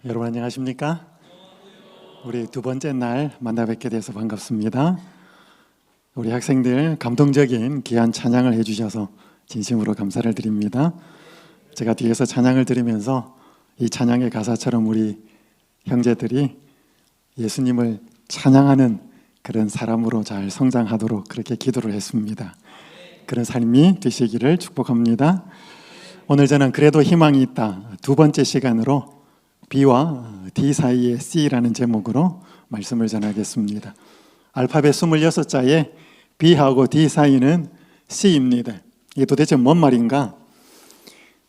여러분 안녕하십니까? 우리 두 번째 날 만나 뵙게 돼서 반갑습니다. 우리 학생들 감동적인 귀한 찬양을 해주셔서 진심으로 감사를 드립니다. 제가 뒤에서 찬양을 들으면서 이 찬양의 가사처럼 우리 형제들이 예수님을 찬양하는 그런 사람으로 잘 성장하도록 그렇게 기도를 했습니다. 그런 삶이 되시기를 축복합니다. 오늘 저는 그래도 희망이 있다 두 번째 시간으로 B와 D 사이의 C라는 제목으로 말씀을 전하겠습니다. 알파벳 26자에 B하고 D 사이는 C입니다. 이게 도대체 뭔 말인가?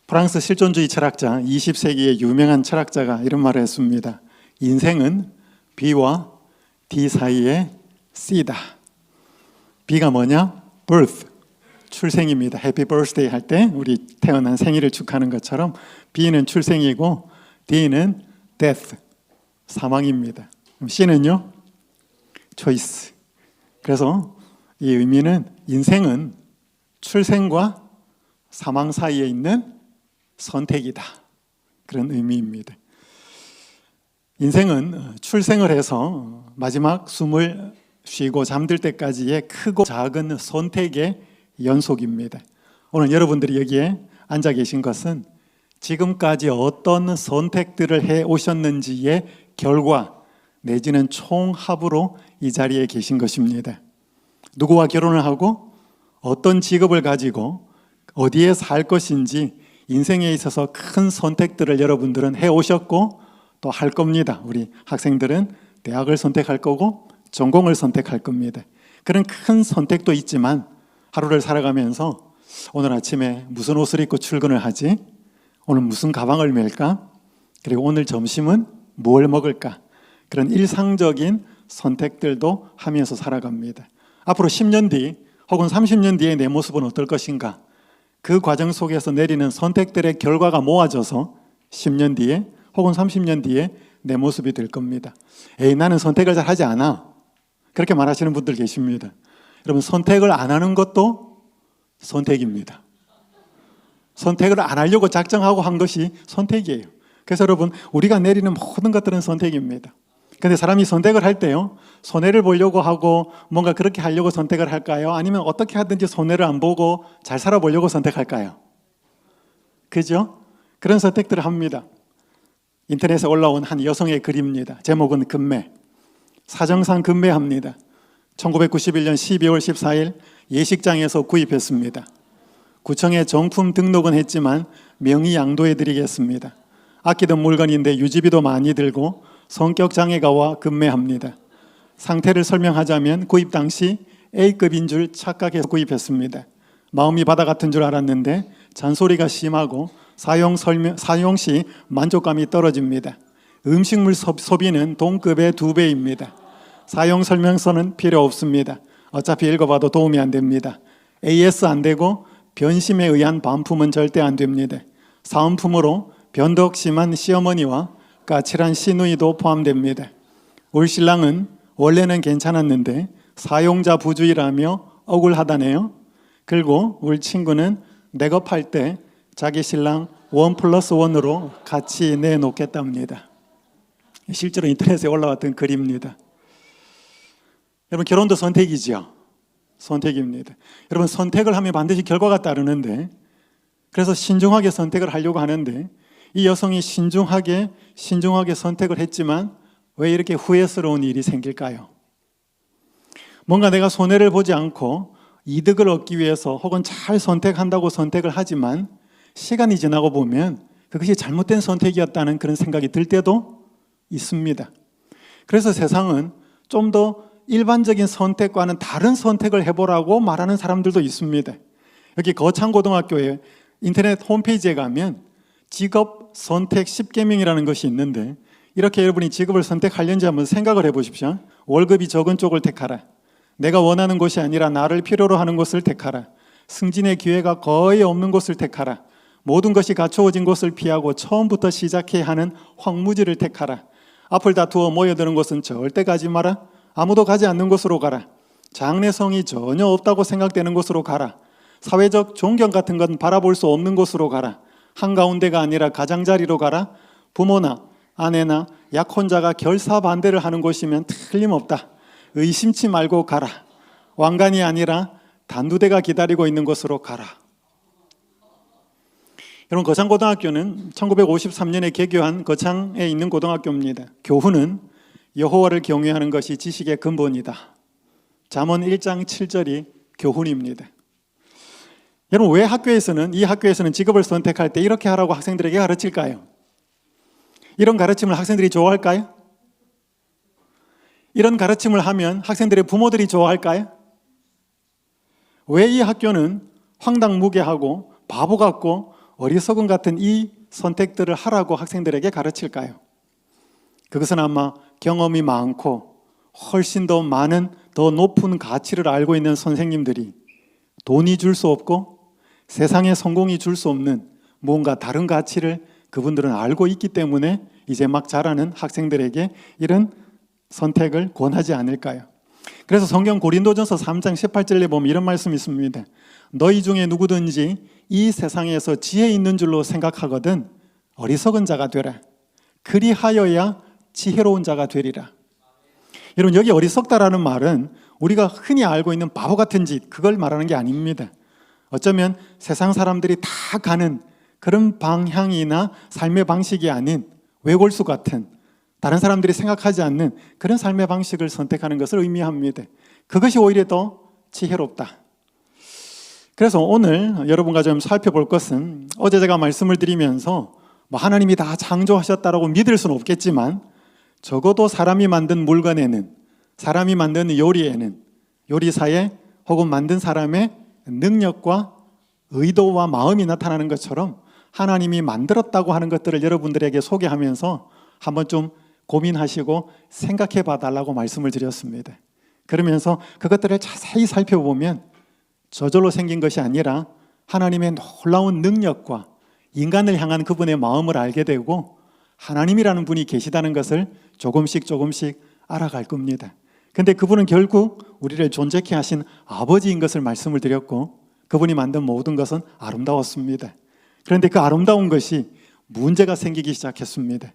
프랑스 실존주의 철학자 20세기의 유명한 철학자가 이런 말을 했습니다. 인생은 B와 D 사이의 C다. B가 뭐냐? birth, 출생입니다. 해피 버스데이 할 때 우리 태어난 생일을 축하하는 것처럼 B는 출생이고 D는 death, 사망입니다. 그럼 C는요? choice. 그래서 이 의미는 인생은 출생과 사망 사이에 있는 선택이다. 그런 의미입니다. 인생은 출생을 해서 마지막 숨을 쉬고 잠들 때까지의 크고 작은 선택의 연속입니다. 오늘 여러분들이 여기에 앉아 계신 것은 지금까지 어떤 선택들을 해 오셨는지의 결과 내지는 총합으로 이 자리에 계신 것입니다. 누구와 결혼을 하고 어떤 직업을 가지고 어디에 살 것인지 인생에 있어서 큰 선택들을 여러분들은 해 오셨고 또 할 겁니다. 우리 학생들은 대학을 선택할 거고 전공을 선택할 겁니다. 그런 큰 선택도 있지만 하루를 살아가면서 오늘 아침에 무슨 옷을 입고 출근을 하지? 오늘 무슨 가방을 멜까? 그리고 오늘 점심은 뭘 먹을까? 그런 일상적인 선택들도 하면서 살아갑니다. 앞으로 10년 뒤 혹은 30년 뒤에 내 모습은 어떨 것인가? 그 과정 속에서 내리는 선택들의 결과가 모아져서 10년 뒤에 혹은 30년 뒤에 내 모습이 될 겁니다. 에이, 나는 선택을 잘 하지 않아. 그렇게 말하시는 분들 계십니다. 여러분, 선택을 안 하는 것도 선택입니다. 선택을 안 하려고 작정하고 한 것이 선택이에요. 그래서 여러분, 우리가 내리는 모든 것들은 선택입니다. 그런데 사람이 선택을 할 때요, 손해를 보려고 하고 뭔가 그렇게 하려고 선택을 할까요? 아니면 어떻게 하든지 손해를 안 보고 잘 살아보려고 선택할까요? 그죠? 그런 선택들을 합니다. 인터넷에 올라온 한 여성의 글입니다. 제목은 금매. 사정상 금매합니다. 1991년 12월 14일 예식장에서 구입했습니다. 구청에 정품 등록은 했지만 명의 양도해드리겠습니다. 아끼던 물건인데 유지비도 많이 들고 성격 장애가 와 금매합니다. 상태를 설명하자면 구입 당시 A급인 줄 착각해서 구입했습니다. 마음이 바다 같은 줄 알았는데 잔소리가 심하고 사용 시 만족감이 떨어집니다. 음식물 소비는 동급의 2배입니다. 사용 설명서는 필요 없습니다. 어차피 읽어봐도 도움이 안 됩니다. AS 안 되고 변심에 의한 반품은 절대 안 됩니다. 사은품으로 변덕 심한 시어머니와 까칠한 시누이도 포함됩니다. 울 신랑은 원래는 괜찮았는데 사용자 부주의라며 억울하다네요. 그리고 울 친구는 내겁할 때 자기 신랑 1+1으로 같이 내놓겠답니다. 실제로 인터넷에 올라왔던 글입니다. 여러분, 결혼도 선택이죠. 선택입니다. 여러분, 선택을 하면 반드시 결과가 따르는데, 그래서 신중하게 선택을 하려고 하는데 이 여성이 신중하게 선택을 했지만 왜 이렇게 후회스러운 일이 생길까요? 뭔가 내가 손해를 보지 않고 이득을 얻기 위해서 혹은 잘 선택한다고 선택을 하지만 시간이 지나고 보면 그것이 잘못된 선택이었다는 그런 생각이 들 때도 있습니다. 그래서 세상은 좀 더 일반적인 선택과는 다른 선택을 해보라고 말하는 사람들도 있습니다. 여기 거창고등학교에 인터넷 홈페이지에 가면 직업 선택 10계명이라는 것이 있는데 이렇게 여러분이 직업을 선택하려는지 한번 생각을 해보십시오. 월급이 적은 쪽을 택하라. 내가 원하는 것이 아니라 나를 필요로 하는 것을 택하라. 승진의 기회가 거의 없는 곳을 택하라. 모든 것이 갖추어진 곳을 피하고 처음부터 시작해야 하는 황무지를 택하라. 앞을 다투어 모여드는 곳은 절대 가지 마라. 아무도 가지 않는 곳으로 가라. 장래성이 전혀 없다고 생각되는 곳으로 가라. 사회적 존경 같은 건 바라볼 수 없는 곳으로 가라. 한가운데가 아니라 가장자리로 가라. 부모나 아내나 약혼자가 결사 반대를 하는 곳이면 틀림없다. 의심치 말고 가라. 왕관이 아니라 단두대가 기다리고 있는 곳으로 가라. 여러분, 거창고등학교는 1953년에 개교한 거창에 있는 고등학교입니다. 교훈은 여호와를 경외하는 것이 지식의 근본이다. 잠언 1장 7절이 교훈입니다. 여러분, 왜 이 학교에서는 직업을 선택할 때 이렇게 하라고 학생들에게 가르칠까요? 이런 가르침을 학생들이 좋아할까요? 이런 가르침을 하면 학생들의 부모들이 좋아할까요? 왜 이 학교는 황당무계하고 바보 같고 어리석은 같은 이 선택들을 하라고 학생들에게 가르칠까요? 그것은 아마 경험이 많고 훨씬 더 많은 더 높은 가치를 알고 있는 선생님들이 돈이 줄 수 없고 세상의 성공이 줄 수 없는 뭔가 다른 가치를 그분들은 알고 있기 때문에 이제 막 자라는 학생들에게 이런 선택을 권하지 않을까요? 그래서 성경 고린도전서 3장 18절에 보면 이런 말씀이 있습니다. 너희 중에 누구든지 이 세상에서 지혜 있는 줄로 생각하거든 어리석은 자가 되라. 그리하여야 지혜로운 자가 되리라. 여러분, 여기 어리석다라는 말은 우리가 흔히 알고 있는 바보 같은 짓, 그걸 말하는 게 아닙니다. 어쩌면 세상 사람들이 다 가는 그런 방향이나 삶의 방식이 아닌 외골수 같은 다른 사람들이 생각하지 않는 그런 삶의 방식을 선택하는 것을 의미합니다. 그것이 오히려 더 지혜롭다. 그래서 오늘 여러분과 좀 살펴볼 것은 어제 제가 말씀을 드리면서 하나님이 다 창조하셨다라고 믿을 수는 없겠지만 적어도 사람이 만든 물건에는, 사람이 만든 요리에는, 요리사의 혹은 만든 사람의 능력과 의도와 마음이 나타나는 것처럼 하나님이 만들었다고 하는 것들을 여러분들에게 소개하면서 한번 좀 고민하시고 생각해 봐달라고 말씀을 드렸습니다. 그러면서 그것들을 자세히 살펴보면 저절로 생긴 것이 아니라 하나님의 놀라운 능력과 인간을 향한 그분의 마음을 알게 되고 하나님이라는 분이 계시다는 것을 조금씩 알아갈 겁니다. 근데 그분은 결국 우리를 존재케 하신 아버지인 것을 말씀을 드렸고 그분이 만든 모든 것은 아름다웠습니다. 그런데 그 아름다운 것이 문제가 생기기 시작했습니다.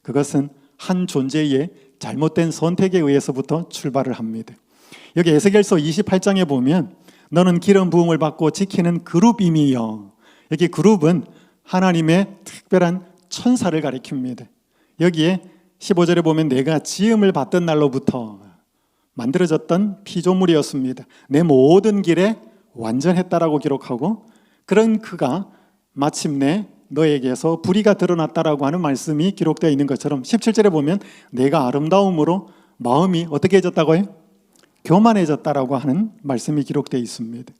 그것은 한 존재의 잘못된 선택에 의해서부터 출발을 합니다. 여기 에스겔서 28장에 보면 너는 기름 부음을 받고 지키는 그룹임이여. 여기 그룹은 하나님의 특별한 천사를 가리킵니다. 여기에 15절에 보면 내가 지음을 받던 날로부터 만들어졌던 피조물이었습니다. 내 모든 길에 완전했다라고 기록하고 그런 그가 마침내 너에게서 불의가 드러났다라고 하는 말씀이 기록되어 있는 것처럼 17절에 보면 내가 아름다움으로 마음이 어떻게 해졌다고요? 교만해졌다라고 하는 말씀이 기록되어 있습니다.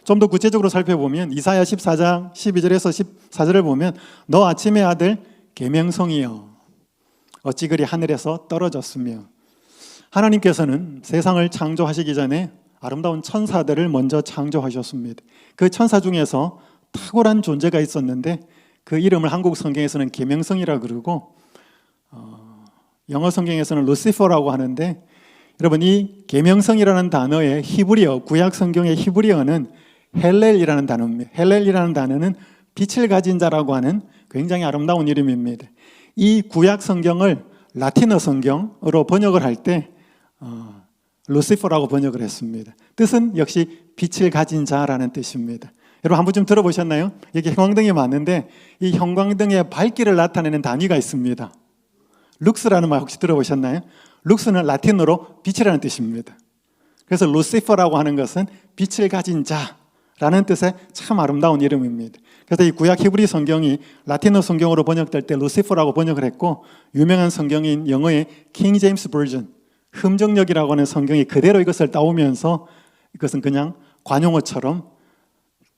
좀 더 구체적으로 살펴보면 이사야 14장 12절에서 14절을 보면 너 아침의 아들 계명성이여 어찌 그리 하늘에서 떨어졌으며 하나님께서는 세상을 창조하시기 전에 아름다운 천사들을 먼저 창조하셨습니다. 그 천사 중에서 탁월한 존재가 있었는데 그 이름을 한국 성경에서는 계명성이라고 그러고 영어 성경에서는 루시퍼라고 하는데 여러분 이 계명성이라는 단어의 히브리어, 구약 성경의 히브리어는 헬렐이라는 단어입니다. 헬렐이라는 단어는 빛을 가진 자라고 하는 굉장히 아름다운 이름입니다. 이 구약 성경을 라틴어 성경으로 번역을 할 때 루시퍼라고 번역을 했습니다. 뜻은 역시 빛을 가진 자라는 뜻입니다. 여러분 한 번쯤 들어보셨나요? 여기 형광등이 많은데 이 형광등의 밝기를 나타내는 단위가 있습니다. 룩스라는 말 혹시 들어보셨나요? 룩스는 라틴어로 빛이라는 뜻입니다. 그래서 루시퍼라고 하는 것은 빛을 가진 자라는 뜻의 참 아름다운 이름입니다. 그래서 이 구약 히브리 성경이 라틴어 성경으로 번역될 때 루시퍼라고 번역을 했고 유명한 성경인 영어의 킹 제임스 버전 흠정역이라고 하는 성경이 그대로 이것을 따오면서 이것은 그냥 관용어처럼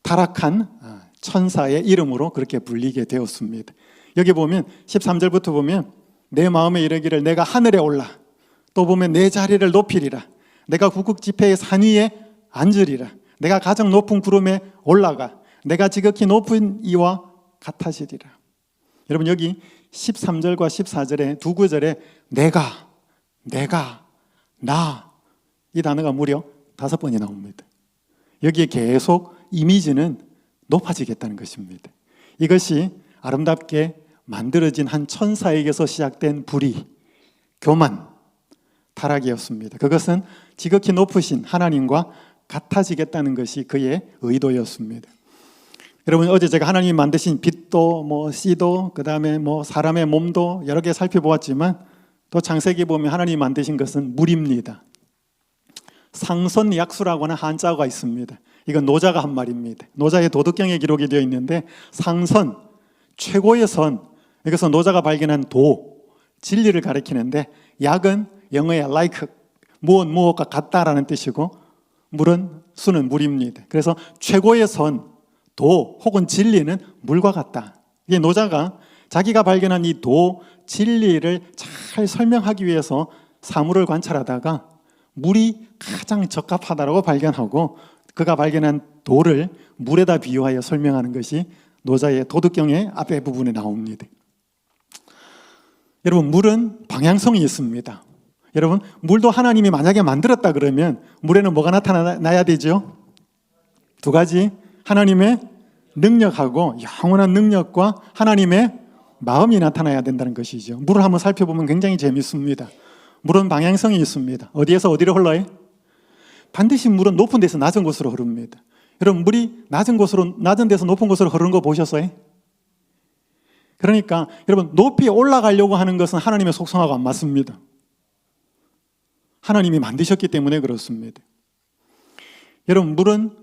타락한 천사의 이름으로 그렇게 불리게 되었습니다. 여기 보면 13절부터 보면 내 마음에 이르기를 내가 하늘에 올라 또 보면 내 자리를 높이리라 내가 북극 지폐의 산 위에 앉으리라 내가 가장 높은 구름에 올라가 내가 지극히 높은 이와 같아지리라. 여러분 여기 13절과 14절에 두 구절에 내가, 나 이 단어가 무려 5번이 나옵니다. 여기에 계속 이미지는 높아지겠다는 것입니다. 이것이 아름답게 만들어진 한 천사에게서 시작된 불의, 교만, 타락이었습니다. 그것은 지극히 높으신 하나님과 같아지겠다는 것이 그의 의도였습니다. 여러분, 어제 제가 하나님이 만드신 빛도 씨도 그다음에 사람의 몸도 여러 개 살펴보았지만 또 창세기 보면 하나님이 만드신 것은 물입니다. 상선약수라고 하는 한자어가 있습니다. 이건 노자가 한 말입니다. 노자의 도덕경에 기록이 되어 있는데 상선, 최고의 선, 여기서 노자가 발견한 도, 진리를 가리키는데 약은 영어의 like, 무엇과 같다라는 뜻이고 물은 수는 물입니다. 그래서 최고의 선, 도 혹은 진리는 물과 같다. 이게 노자가 자기가 발견한 이 도, 진리를 잘 설명하기 위해서 사물을 관찰하다가 물이 가장 적합하다고 발견하고 그가 발견한 도를 물에다 비유하여 설명하는 것이 노자의 도덕경의 앞에 부분에 나옵니다. 여러분, 물은 방향성이 있습니다. 여러분, 물도 하나님이 만약에 만들었다 그러면 물에는 뭐가 나타나야 되죠? 두 가지, 하나님의 능력하고 영원한 능력과 하나님의 마음이 나타나야 된다는 것이죠. 물을 한번 살펴보면 굉장히 재밌습니다. 물은 방향성이 있습니다. 어디에서 어디로 흘러요? 반드시 물은 높은 데서 낮은 곳으로 흐릅니다. 여러분, 물이 낮은 데서 높은 곳으로 흐르는 거 보셨어요? 그러니까 여러분, 높이 올라가려고 하는 것은 하나님의 속성하고 안 맞습니다. 하나님이 만드셨기 때문에 그렇습니다. 여러분, 물은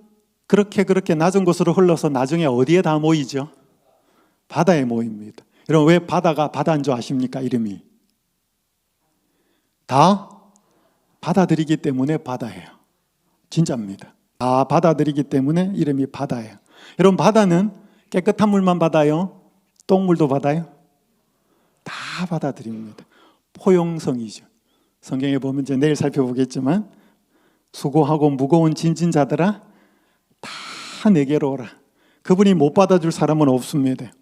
그렇게 낮은 곳으로 흘러서 나중에 어디에 다 모이죠? 바다에 모입니다. 여러분, 왜 바다가 바다인 줄 아십니까? 이름이 다 받아들이기 때문에 바다예요. 진짜입니다. 다 받아들이기 때문에 이름이 바다예요. 여러분, 바다는 깨끗한 물만 받아요? 똥물도 받아요? 다 받아들입니다. 포용성이죠. 성경에 보면 이제 내일 살펴보겠지만 수고하고 무거운 짐진 자들아 다 내게로 오라. 그분이 못 받아줄 사람은 없습니다.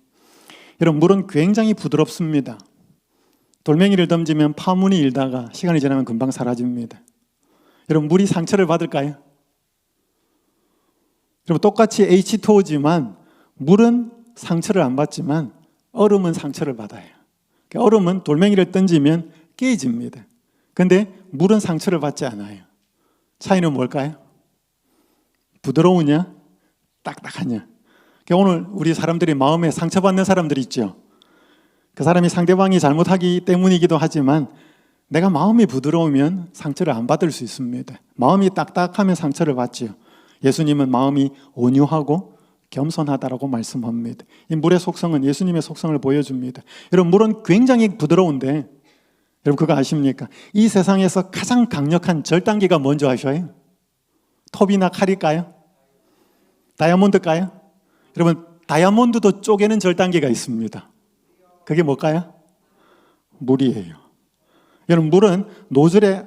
여러분, 물은 굉장히 부드럽습니다. 돌멩이를 던지면 파문이 일다가 시간이 지나면 금방 사라집니다. 여러분, 물이 상처를 받을까요? 여러분, 똑같이 H2O지만 물은 상처를 안 받지만 얼음은 상처를 받아요. 얼음은 돌멩이를 던지면 깨집니다. 그런데 물은 상처를 받지 않아요. 차이는 뭘까요? 부드러우냐? 딱딱하냐? 오늘 우리 사람들이 마음에 상처받는 사람들이 있죠. 그 사람이 상대방이 잘못하기 때문이기도 하지만 내가 마음이 부드러우면 상처를 안 받을 수 있습니다. 마음이 딱딱하면 상처를 받지요. 예수님은 마음이 온유하고 겸손하다라고 말씀합니다. 이 물의 속성은 예수님의 속성을 보여줍니다. 여러분, 물은 굉장히 부드러운데 여러분, 그거 아십니까? 이 세상에서 가장 강력한 절단기가 뭔지 아셔요? 톱이나 칼일까요? 다이아몬드일까요? 여러분, 다이아몬드도 쪼개는 절단기가 있습니다. 그게 뭘까요? 물이에요. 여러분, 물은 노즐에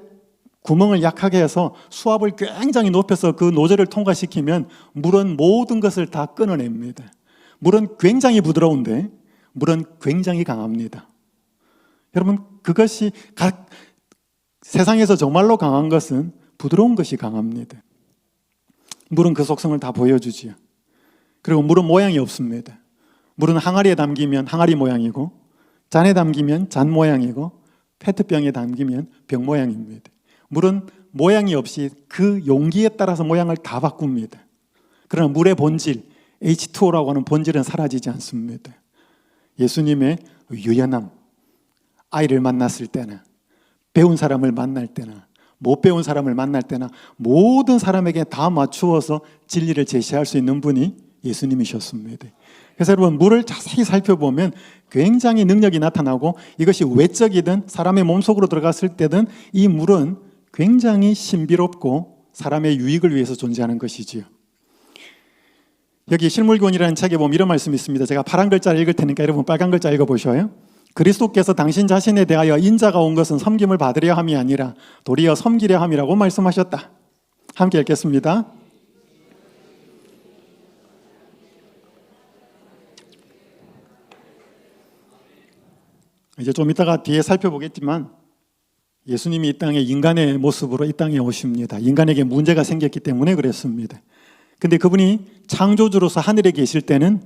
구멍을 약하게 해서 수압을 굉장히 높여서 그 노즐을 통과시키면 물은 모든 것을 다 끊어냅니다. 물은 굉장히 부드러운데 물은 굉장히 강합니다. 여러분, 그것이 세상에서 정말로 강한 것은 부드러운 것이 강합니다. 물은 그 속성을 다 보여주지요. 그리고 물은 모양이 없습니다. 물은 항아리에 담기면 항아리 모양이고 잔에 담기면 잔 모양이고 페트병에 담기면 병 모양입니다. 물은 모양이 없이 그 용기에 따라서 모양을 다 바꿉니다. 그러나 물의 본질, H2O라고 하는 본질은 사라지지 않습니다. 예수님의 유연함, 아이를 만났을 때나 배운 사람을 만날 때나 못 배운 사람을 만날 때나 모든 사람에게 다 맞추어서 진리를 제시할 수 있는 분이 예수님이셨습니다. 그래서 여러분, 물을 자세히 살펴보면 굉장히 능력이 나타나고 이것이 외적이든 사람의 몸속으로 들어갔을 때든 이 물은 굉장히 신비롭고 사람의 유익을 위해서 존재하는 것이지요. 여기 실물교훈이라는 책에 보면 이런 말씀이 있습니다. 제가 파란 글자를 읽을 테니까 여러분 빨간 글자 읽어보셔요. 그리스도께서 당신 자신에 대하여 인자가 온 것은 섬김을 받으려 함이 아니라 도리어 섬기려 함이라고 말씀하셨다. 함께 읽겠습니다. 이제 좀 이따가 뒤에 살펴보겠지만 예수님이 이 땅에 인간의 모습으로 이 땅에 오십니다. 인간에게 문제가 생겼기 때문에 그랬습니다. 근데 그분이 창조주로서 하늘에 계실 때는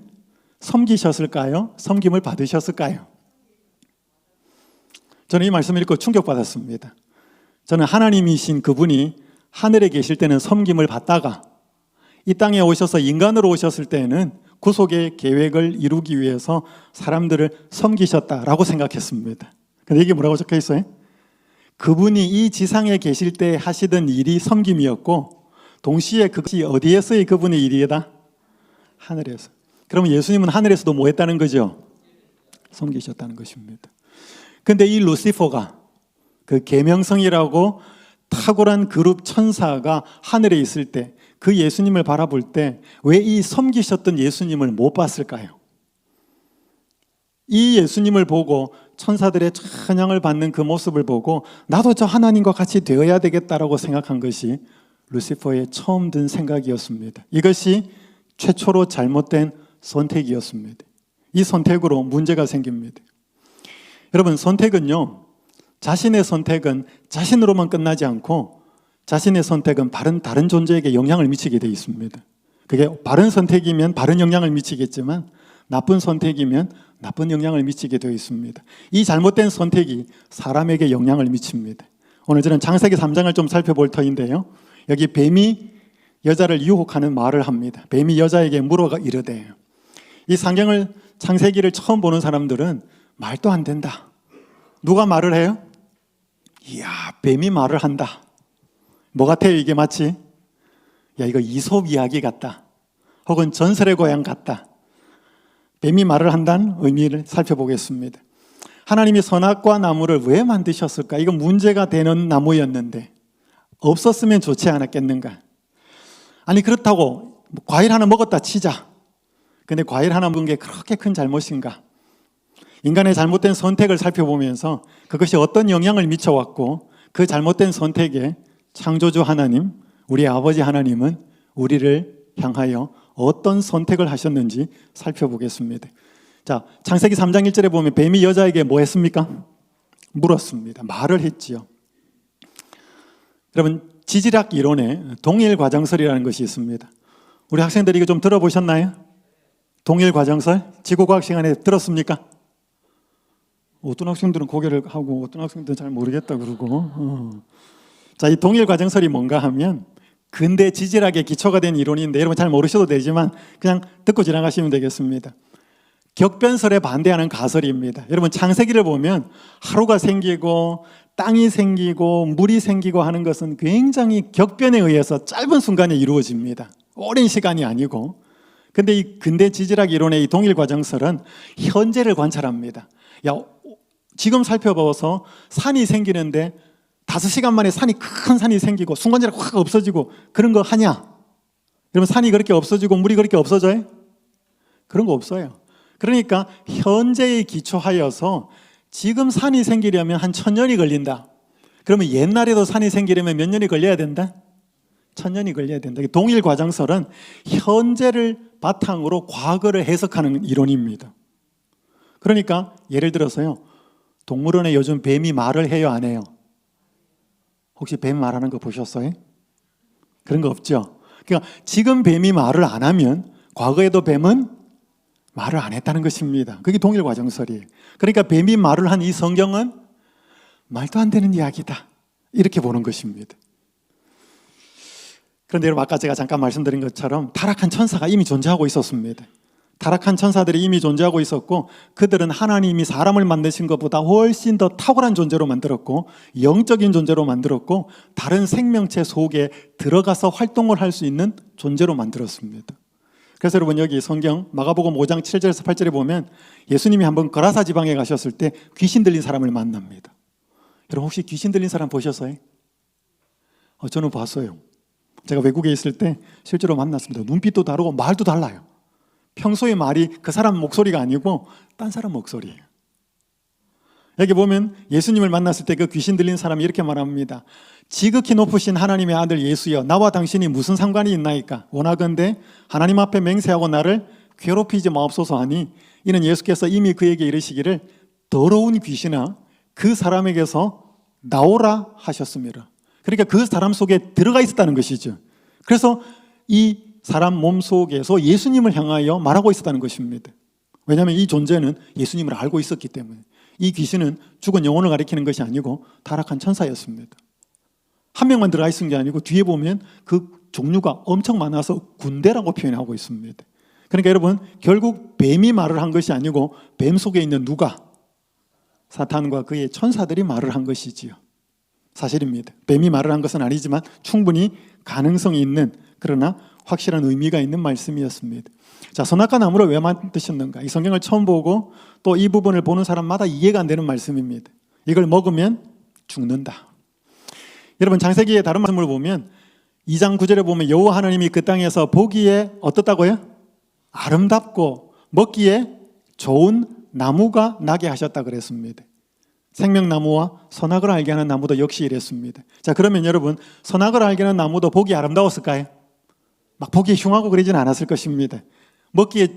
섬기셨을까요? 섬김을 받으셨을까요? 저는 이 말씀을 읽고 충격받았습니다. 저는 하나님이신 그분이 하늘에 계실 때는 섬김을 받다가 이 땅에 오셔서 인간으로 오셨을 때는 구속의 계획을 이루기 위해서 사람들을 섬기셨다라고 생각했습니다. 근데 이게 뭐라고 적혀 있어요? 그분이 이 지상에 계실 때 하시던 일이 섬김이었고 동시에 그것이 어디에서의 그분의 일이다? 하늘에서. 그러면 예수님은 하늘에서도 뭐 했다는 거죠? 섬기셨다는 것입니다. 근데 이 루시퍼가 그 계명성이라고 탁월한 그룹 천사가 하늘에 있을 때 그 예수님을 바라볼 때 왜 이 섬기셨던 예수님을 못 봤을까요? 이 예수님을 보고 천사들의 찬양을 받는 그 모습을 보고 나도 저 하나님과 같이 되어야 되겠다라고 생각한 것이 루시퍼의 처음 든 생각이었습니다. 이것이 최초로 잘못된 선택이었습니다. 이 선택으로 문제가 생깁니다. 여러분, 선택은요, 자신의 선택은 자신으로만 끝나지 않고 자신의 선택은 다른 존재에게 영향을 미치게 되어 있습니다. 그게 바른 선택이면 바른 영향을 미치겠지만 나쁜 선택이면 나쁜 영향을 미치게 되어 있습니다. 이 잘못된 선택이 사람에게 영향을 미칩니다. 오늘 저는 창세기 3장을 좀 살펴볼 터인데요. 여기 뱀이 여자를 유혹하는 말을 합니다. 뱀이 여자에게 물어가 이르되, 이 창세기를 처음 보는 사람들은 말도 안 된다. 누가 말을 해요? 이야, 뱀이 말을 한다. 뭐 같아요? 이게 마치 야, 이거 이솝 이야기 같다. 혹은 전설의 고향 같다. 뱀이 말을 한다는 의미를 살펴보겠습니다. 하나님이 선악과 나무를 왜 만드셨을까? 이건 문제가 되는 나무였는데 없었으면 좋지 않았겠는가? 아니, 그렇다고 과일 하나 먹었다 치자. 근데 과일 하나 먹은 게 그렇게 큰 잘못인가? 인간의 잘못된 선택을 살펴보면서 그것이 어떤 영향을 미쳐왔고 그 잘못된 선택에 창조주 하나님, 우리 아버지 하나님은 우리를 향하여 어떤 선택을 하셨는지 살펴보겠습니다. 자, 창세기 3장 1절에 보면 뱀이 여자에게 뭐 했습니까? 물었습니다. 말을 했지요. 여러분, 지질학 이론에 동일 과정설이라는 것이 있습니다. 우리 학생들이 이거 좀 들어보셨나요? 동일 과정설? 지구과학 시간에 들었습니까? 어떤 학생들은 고개를 하고 어떤 학생들은 잘 모르겠다 그러고. 자, 이 동일 과정설이 뭔가 하면 근대 지질학의 기초가 된 이론인데 여러분 잘 모르셔도 되지만 그냥 듣고 지나가시면 되겠습니다. 격변설에 반대하는 가설입니다. 여러분, 창세기를 보면 하루가 생기고 땅이 생기고 물이 생기고 하는 것은 굉장히 격변에 의해서 짧은 순간에 이루어집니다. 오랜 시간이 아니고. 근데 이 근대 지질학 이론의 이 동일 과정설은 현재를 관찰합니다. 야, 지금 살펴봐서 산이 생기는데 5시간 만에 큰 산이 생기고 순간적으로 확 없어지고 그런 거 하냐? 여러분, 산이 그렇게 없어지고 물이 그렇게 없어져요? 그런 거 없어요. 그러니까 현재에 기초하여서 지금 산이 생기려면 한 1000년이 걸린다. 그러면 옛날에도 산이 생기려면 몇 년이 걸려야 된다? 1000년이 걸려야 된다. 동일 과정설은 현재를 바탕으로 과거를 해석하는 이론입니다. 그러니까 예를 들어서요, 동물원에 요즘 뱀이 말을 해요, 안 해요? 혹시 뱀 말하는 거 보셨어요? 그런 거 없죠? 그러니까 지금 뱀이 말을 안 하면 과거에도 뱀은 말을 안 했다는 것입니다. 그게 동일 과정설이에요. 그러니까 뱀이 말을 한 이 성경은 말도 안 되는 이야기다. 이렇게 보는 것입니다. 그런데 여러분, 아까 제가 잠깐 말씀드린 것처럼 타락한 천사가 이미 존재하고 있었습니다. 타락한 천사들이 이미 존재하고 있었고 그들은 하나님이 사람을 만드신 것보다 훨씬 더 탁월한 존재로 만들었고 영적인 존재로 만들었고 다른 생명체 속에 들어가서 활동을 할 수 있는 존재로 만들었습니다. 그래서 여러분, 여기 성경 마가복음 5장 7절에서 8절에 보면 예수님이 한번 거라사 지방에 가셨을 때 귀신 들린 사람을 만납니다. 여러분, 혹시 귀신 들린 사람 보셨어요? 저는 봤어요. 제가 외국에 있을 때 실제로 만났습니다. 눈빛도 다르고 말도 달라요. 평소의 말이 그 사람 목소리가 아니고 딴 사람 목소리예요. 여기 보면 예수님을 만났을 때 그 귀신 들린 사람이 이렇게 말합니다. 지극히 높으신 하나님의 아들 예수여, 나와 당신이 무슨 상관이 있나이까? 원하건대 하나님 앞에 맹세하고 나를 괴롭히지 마옵소서 하니, 이는 예수께서 이미 그에게 이르시기를 더러운 귀신아 그 사람에게서 나오라 하셨습니다. 그러니까 그 사람 속에 들어가 있었다는 것이죠. 그래서 이 사람 몸 속에서 예수님을 향하여 말하고 있었다는 것입니다. 왜냐하면 이 존재는 예수님을 알고 있었기 때문에. 이 귀신은 죽은 영혼을 가리키는 것이 아니고 타락한 천사였습니다. 한 명만 들어가 있은 게 아니고 뒤에 보면 그 종류가 엄청 많아서 군대라고 표현하고 있습니다. 그러니까 여러분, 결국 뱀이 말을 한 것이 아니고 뱀 속에 있는 누가? 사탄과 그의 천사들이 말을 한 것이지요. 사실입니다. 뱀이 말을 한 것은 아니지만 충분히 가능성이 있는, 그러나 확실한 의미가 있는 말씀이었습니다. 자, 선악과 나무를 왜 만드셨는가? 이 성경을 처음 보고 또 이 부분을 보는 사람마다 이해가 안 되는 말씀입니다. 이걸 먹으면 죽는다. 여러분, 창세기의 다른 말씀을 보면 2장 9절에 보면 여호와 하나님이 그 땅에서 보기에 어떻다고요? 아름답고 먹기에 좋은 나무가 나게 하셨다 그랬습니다. 생명나무와 선악을 알게 하는 나무도 역시 이랬습니다. 자, 그러면 여러분, 선악을 알게 하는 나무도 보기 아름다웠을까요? 막 보기 흉하고 그러진 않았을 것입니다. 먹기에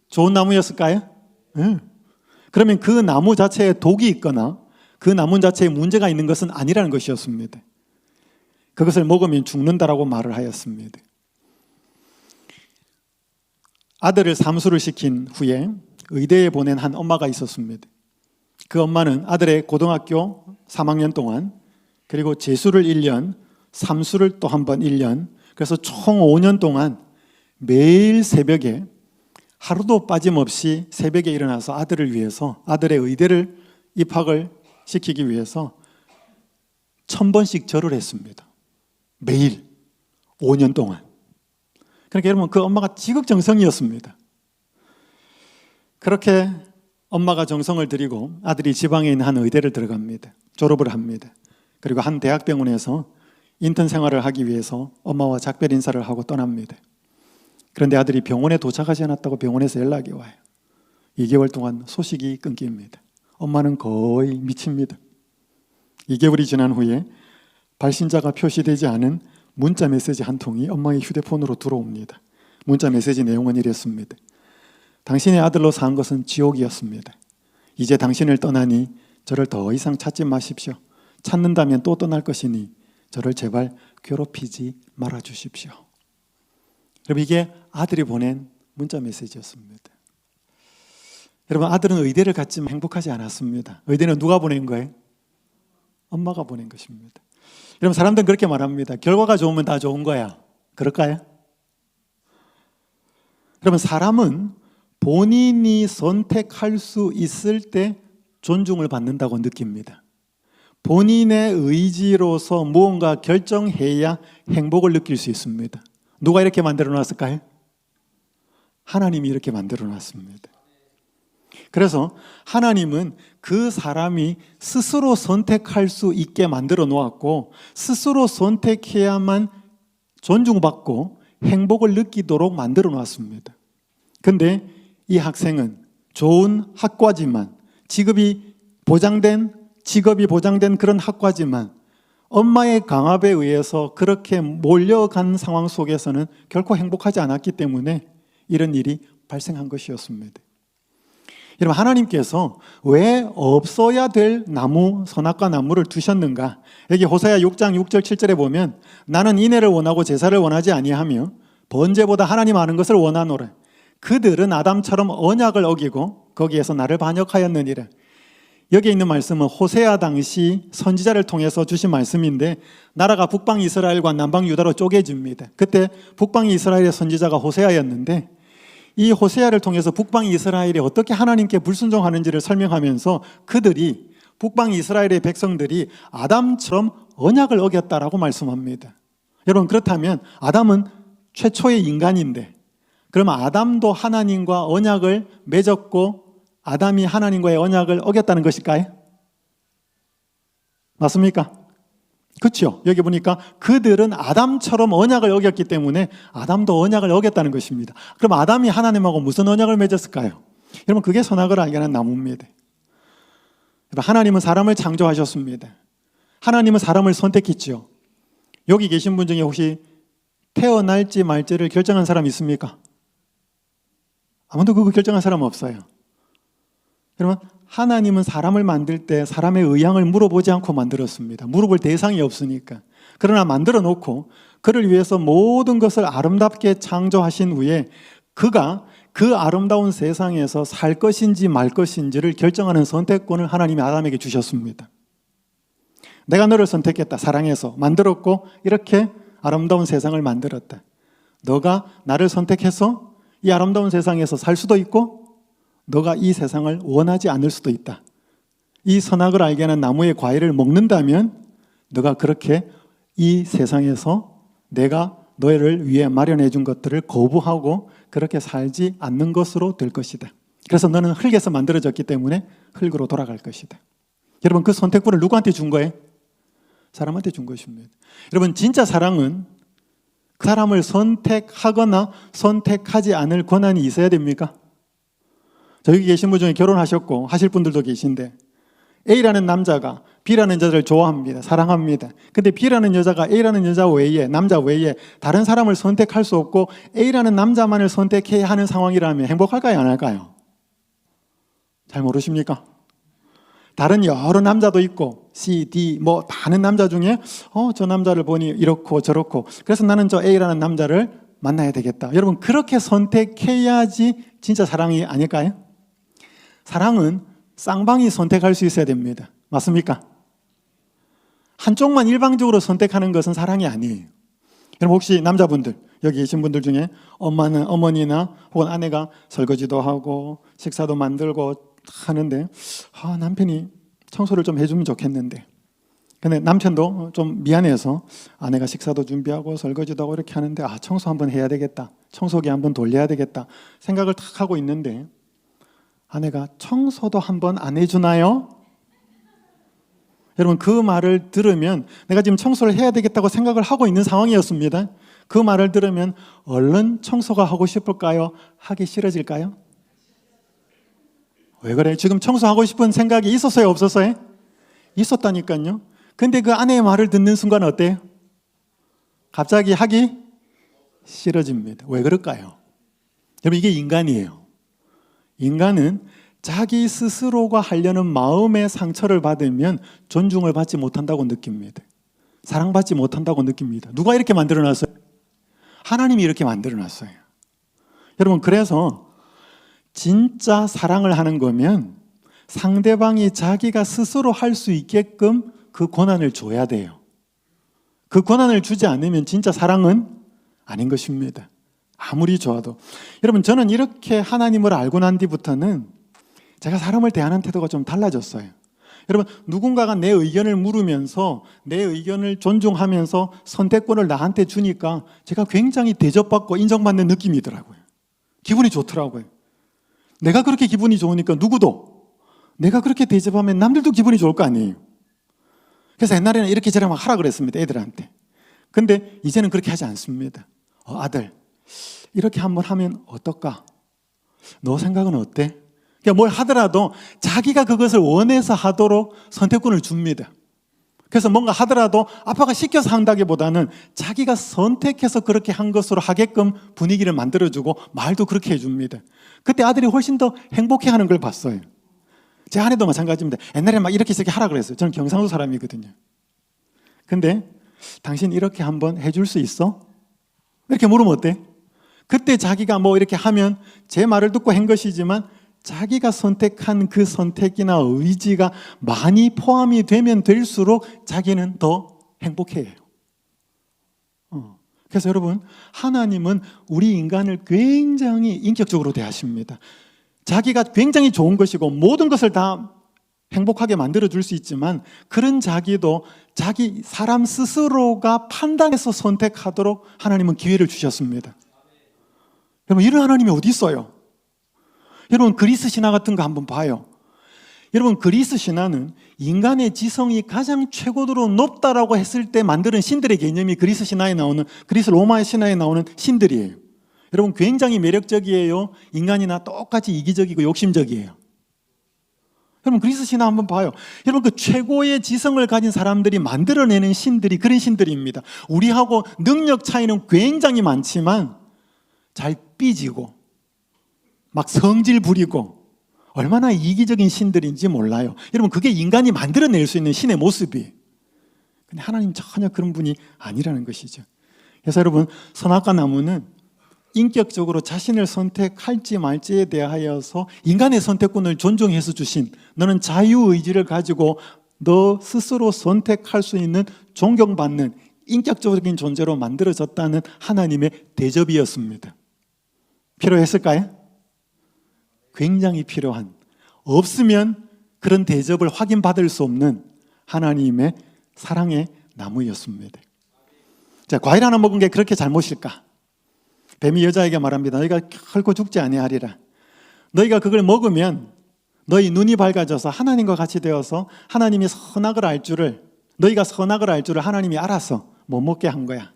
좋은 나무였을까요? 그러면 그 나무 자체에 독이 있거나 그 나무 자체에 문제가 있는 것은 아니라는 것이었습니다. 그것을 먹으면 죽는다라고 말을 하였습니다. 아들을 삼수를 시킨 후에 의대에 보낸 한 엄마가 있었습니다. 그 엄마는 아들의 고등학교 3학년 동안, 그리고 재수를 1년, 삼수를 또 한 번 1년, 그래서 총 5년 동안 매일 새벽에 하루도 빠짐없이 새벽에 일어나서 아들을 위해서, 아들의 의대를 입학을 시키기 위해서 1000번씩 절을 했습니다. 매일 5년 동안. 그러니까 여러분, 그 엄마가 지극정성이었습니다. 그렇게 엄마가 정성을 들이고 아들이 지방에 있는 한 의대를 들어갑니다. 졸업을 합니다. 그리고 한 대학병원에서 인턴 생활을 하기 위해서 엄마와 작별 인사를 하고 떠납니다. 그런데 아들이 병원에 도착하지 않았다고 병원에서 연락이 와요. 2개월 동안 소식이 끊깁니다. 엄마는 거의 미칩니다. 2개월이 지난 후에 발신자가 표시되지 않은 문자 메시지 한 통이 엄마의 휴대폰으로 들어옵니다. 문자 메시지 내용은 이랬습니다. 당신의 아들로 산 것은 지옥이었습니다. 이제 당신을 떠나니 저를 더 이상 찾지 마십시오. 찾는다면 또 떠날 것이니 저를 제발 괴롭히지 말아주십시오. 여러분, 이게 아들이 보낸 문자 메시지였습니다. 여러분, 아들은 의대를 갔지만 행복하지 않았습니다. 의대는 누가 보낸 거예요? 엄마가 보낸 것입니다. 여러분, 사람들은 그렇게 말합니다. 결과가 좋으면 다 좋은 거야. 그럴까요? 여러분, 사람은 본인이 선택할 수 있을 때 존중을 받는다고 느낍니다. 본인의 의지로서 무언가 결정해야 행복을 느낄 수 있습니다. 누가 이렇게 만들어 놨을까요? 하나님이 이렇게 만들어 놨습니다. 그래서 하나님은 그 사람이 스스로 선택할 수 있게 만들어 놓았고, 스스로 선택해야만 존중받고 행복을 느끼도록 만들어 놨습니다. 근데 이 학생은 좋은 학과지만, 직업이 보장된 그런 학과지만 엄마의 강압에 의해서 그렇게 몰려간 상황 속에서는 결코 행복하지 않았기 때문에 이런 일이 발생한 것이었습니다. 여러분, 하나님께서 왜 없어야 될 나무, 선악과 나무를 두셨는가? 여기 호세아 6장 6절 7절에 보면 나는 인애를 원하고 제사를 원하지 아니하며 번제보다 하나님 아는 것을 원하노라. 그들은 아담처럼 언약을 어기고 거기에서 나를 반역하였느니라. 여기에 있는 말씀은 호세아 당시 선지자를 통해서 주신 말씀인데, 나라가 북방 이스라엘과 남방 유다로 쪼개집니다. 그때 북방 이스라엘의 선지자가 호세아였는데, 이 호세아를 통해서 북방 이스라엘이 어떻게 하나님께 불순종하는지를 설명하면서 그들이, 북방 이스라엘의 백성들이 아담처럼 언약을 어겼다라고 말씀합니다. 여러분, 그렇다면 아담은 최초의 인간인데, 그러면 아담도 하나님과 언약을 맺었고 아담이 하나님과의 언약을 어겼다는 것일까요? 맞습니까? 그렇죠. 여기 보니까 그들은 아담처럼 언약을 어겼기 때문에 아담도 언약을 어겼다는 것입니다. 그럼 아담이 하나님하고 무슨 언약을 맺었을까요? 여러분, 그게 선악을 알게 하는 나무입니다. 하나님은 사람을 창조하셨습니다. 하나님은 사람을 선택했죠. 여기 계신 분 중에 혹시 태어날지 말지를 결정한 사람 있습니까? 아무도 그거 결정한 사람 없어요. 여러분, 하나님은 사람을 만들 때 사람의 의향을 물어보지 않고 만들었습니다. 물어볼 대상이 없으니까. 그러나 만들어 놓고 그를 위해서 모든 것을 아름답게 창조하신 후에 그가 그 아름다운 세상에서 살 것인지 말 것인지를 결정하는 선택권을 하나님이 아담에게 주셨습니다. 내가 너를 선택했다. 사랑해서 만들었고 이렇게 아름다운 세상을 만들었다. 너가 나를 선택해서 이 아름다운 세상에서 살 수도 있고 너가 이 세상을 원하지 않을 수도 있다. 이 선악을 알게 하는 나무의 과일을 먹는다면 너가 그렇게 이 세상에서 내가 너를 위해 마련해 준 것들을 거부하고 그렇게 살지 않는 것으로 될 것이다. 그래서 너는 흙에서 만들어졌기 때문에 흙으로 돌아갈 것이다. 여러분, 그 선택권을 누구한테 준 거예요? 사람한테 준 것입니다. 여러분, 진짜 사랑은 그 사람을 선택하거나 선택하지 않을 권한이 있어야 됩니까? 저기 계신 분 중에 결혼하셨고 하실 분들도 계신데 A라는 남자가 B라는 여자를 좋아합니다. 사랑합니다. 근데 B라는 여자가 A라는 여자 외에, 남자 외에 다른 사람을 선택할 수 없고 A라는 남자만을 선택해야 하는 상황이라면 행복할까요? 안 할까요? 잘 모르십니까? 다른 여러 남자도 있고 C, D 뭐 다른 남자 중에 저 남자를 보니 이렇고 저렇고 그래서 나는 저 A라는 남자를 만나야 되겠다. 여러분, 그렇게 선택해야지 진짜 사랑이 아닐까요? 사랑은 쌍방이 선택할 수 있어야 됩니다. 맞습니까? 한쪽만 일방적으로 선택하는 것은 사랑이 아니에요. 여러분, 혹시 남자분들 여기 계신 분들 중에 어머니나 혹은 아내가 설거지도 하고 식사도 만들고 하는데 남편이 청소를 좀 해주면 좋겠는데 근데 남편도 좀 미안해서 아내가 식사도 준비하고 설거지도 하고 이렇게 하는데 청소 한번 해야 되겠다, 청소기 한번 돌려야 되겠다 생각을 탁 하고 있는데 아내가 청소도 한번 안 해주나요? 여러분, 그 말을 들으면 내가 지금 청소를 해야 되겠다고 생각을 하고 있는 상황이었습니다. 그 말을 들으면 얼른 청소가 하고 싶을까요? 하기 싫어질까요? 왜 그래요? 지금 청소하고 싶은 생각이 있었어요? 없었어요? 있었다니까요. 근데 그 아내의 말을 듣는 순간 어때요? 갑자기 하기 싫어집니다. 왜 그럴까요? 여러분, 이게 인간이에요. 인간은 자기 스스로가 하려는 마음의 상처를 받으면 존중을 받지 못한다고 느낍니다. 사랑받지 못한다고 느낍니다. 누가 이렇게 만들어놨어요? 하나님이 이렇게 만들어놨어요. 여러분, 그래서 진짜 사랑을 하는 거면 상대방이 자기가 스스로 할 수 있게끔 그 권한을 줘야 돼요. 그 권한을 주지 않으면 진짜 사랑은 아닌 것입니다. 아무리 좋아도. 여러분, 저는 이렇게 하나님을 알고 난 뒤부터는 제가 사람을 대하는 태도가 좀 달라졌어요. 여러분, 누군가가 내 의견을 물으면서 내 의견을 존중하면서 선택권을 나한테 주니까 제가 굉장히 대접받고 인정받는 느낌이더라고요. 기분이 좋더라고요. 내가 그렇게 기분이 좋으니까 누구도 내가 그렇게 대접하면 남들도 기분이 좋을 거 아니에요. 그래서 옛날에는 이렇게 저랑 막 하라 그랬습니다, 애들한테. 근데 이제는 그렇게 하지 않습니다. 아들, 이렇게 한번 하면 어떨까? 너 생각은 어때? 그러니까 뭘 하더라도 자기가 그것을 원해서 하도록 선택권을 줍니다. 그래서 뭔가 하더라도 아빠가 시켜서 한다기보다는 자기가 선택해서 그렇게 한 것으로 하게끔 분위기를 만들어주고 말도 그렇게 해줍니다. 그때 아들이 훨씬 더 행복해하는 걸 봤어요. 제 아내도 마찬가지입니다. 옛날에 막 이렇게 하라 그랬어요. 저는 경상도 사람이거든요. 근데 당신 이렇게 한번 해줄 수 있어? 이렇게 물으면 어때? 그때 자기가 뭐 이렇게 하면 제 말을 듣고 한 것이지만 자기가 선택한 그 선택이나 의지가 많이 포함이 되면 될수록 자기는 더 행복해해요. 그래서 여러분, 하나님은 우리 인간을 굉장히 인격적으로 대하십니다. 자기가 굉장히 좋은 것이고 모든 것을 다 행복하게 만들어줄 수 있지만 그런 자기도 자기 사람 스스로가 판단해서 선택하도록 하나님은 기회를 주셨습니다. 여러분, 이런 하나님이 어디 있어요? 여러분, 그리스 신화 같은 거 한번 봐요. 여러분, 그리스 신화는 인간의 지성이 가장 최고로 높다라고 했을 때 만드는 신들의 개념이 그리스 신화에 나오는, 그리스 로마 신화에 나오는 신들이에요. 여러분, 굉장히 매력적이에요. 인간이나 똑같이 이기적이고 욕심적이에요. 여러분, 그리스 신화 한번 봐요. 여러분, 그 최고의 지성을 가진 사람들이 만들어내는 신들이 그런 신들입니다. 우리하고 능력 차이는 굉장히 많지만 잘 삐지고 막 성질 부리고 얼마나 이기적인 신들인지 몰라요. 여러분, 그게 인간이 만들어낼 수 있는 신의 모습이에요. 근데 하나님 전혀 그런 분이 아니라는 것이죠. 그래서 여러분, 선악과 나무는 인격적으로 자신을 선택할지 말지에 대하여서 인간의 선택권을 존중해서 주신, 너는 자유의지를 가지고 너 스스로 선택할 수 있는 존경받는 인격적인 존재로 만들어졌다는 하나님의 대접이었습니다. 필요했을까요? 굉장히 필요한, 없으면 그런 대접을 확인받을 수 없는 하나님의 사랑의 나무였습니다. 자, 과일 하나 먹은 게 그렇게 잘못일까? 뱀이 여자에게 말합니다. 너희가 결코 죽지 아니하리라. 너희가 그걸 먹으면 너희 눈이 밝아져서 하나님과 같이 되어서 하나님이 선악을 알 줄을, 너희가 선악을 알 줄을 하나님이 알아서 못 먹게 한 거야.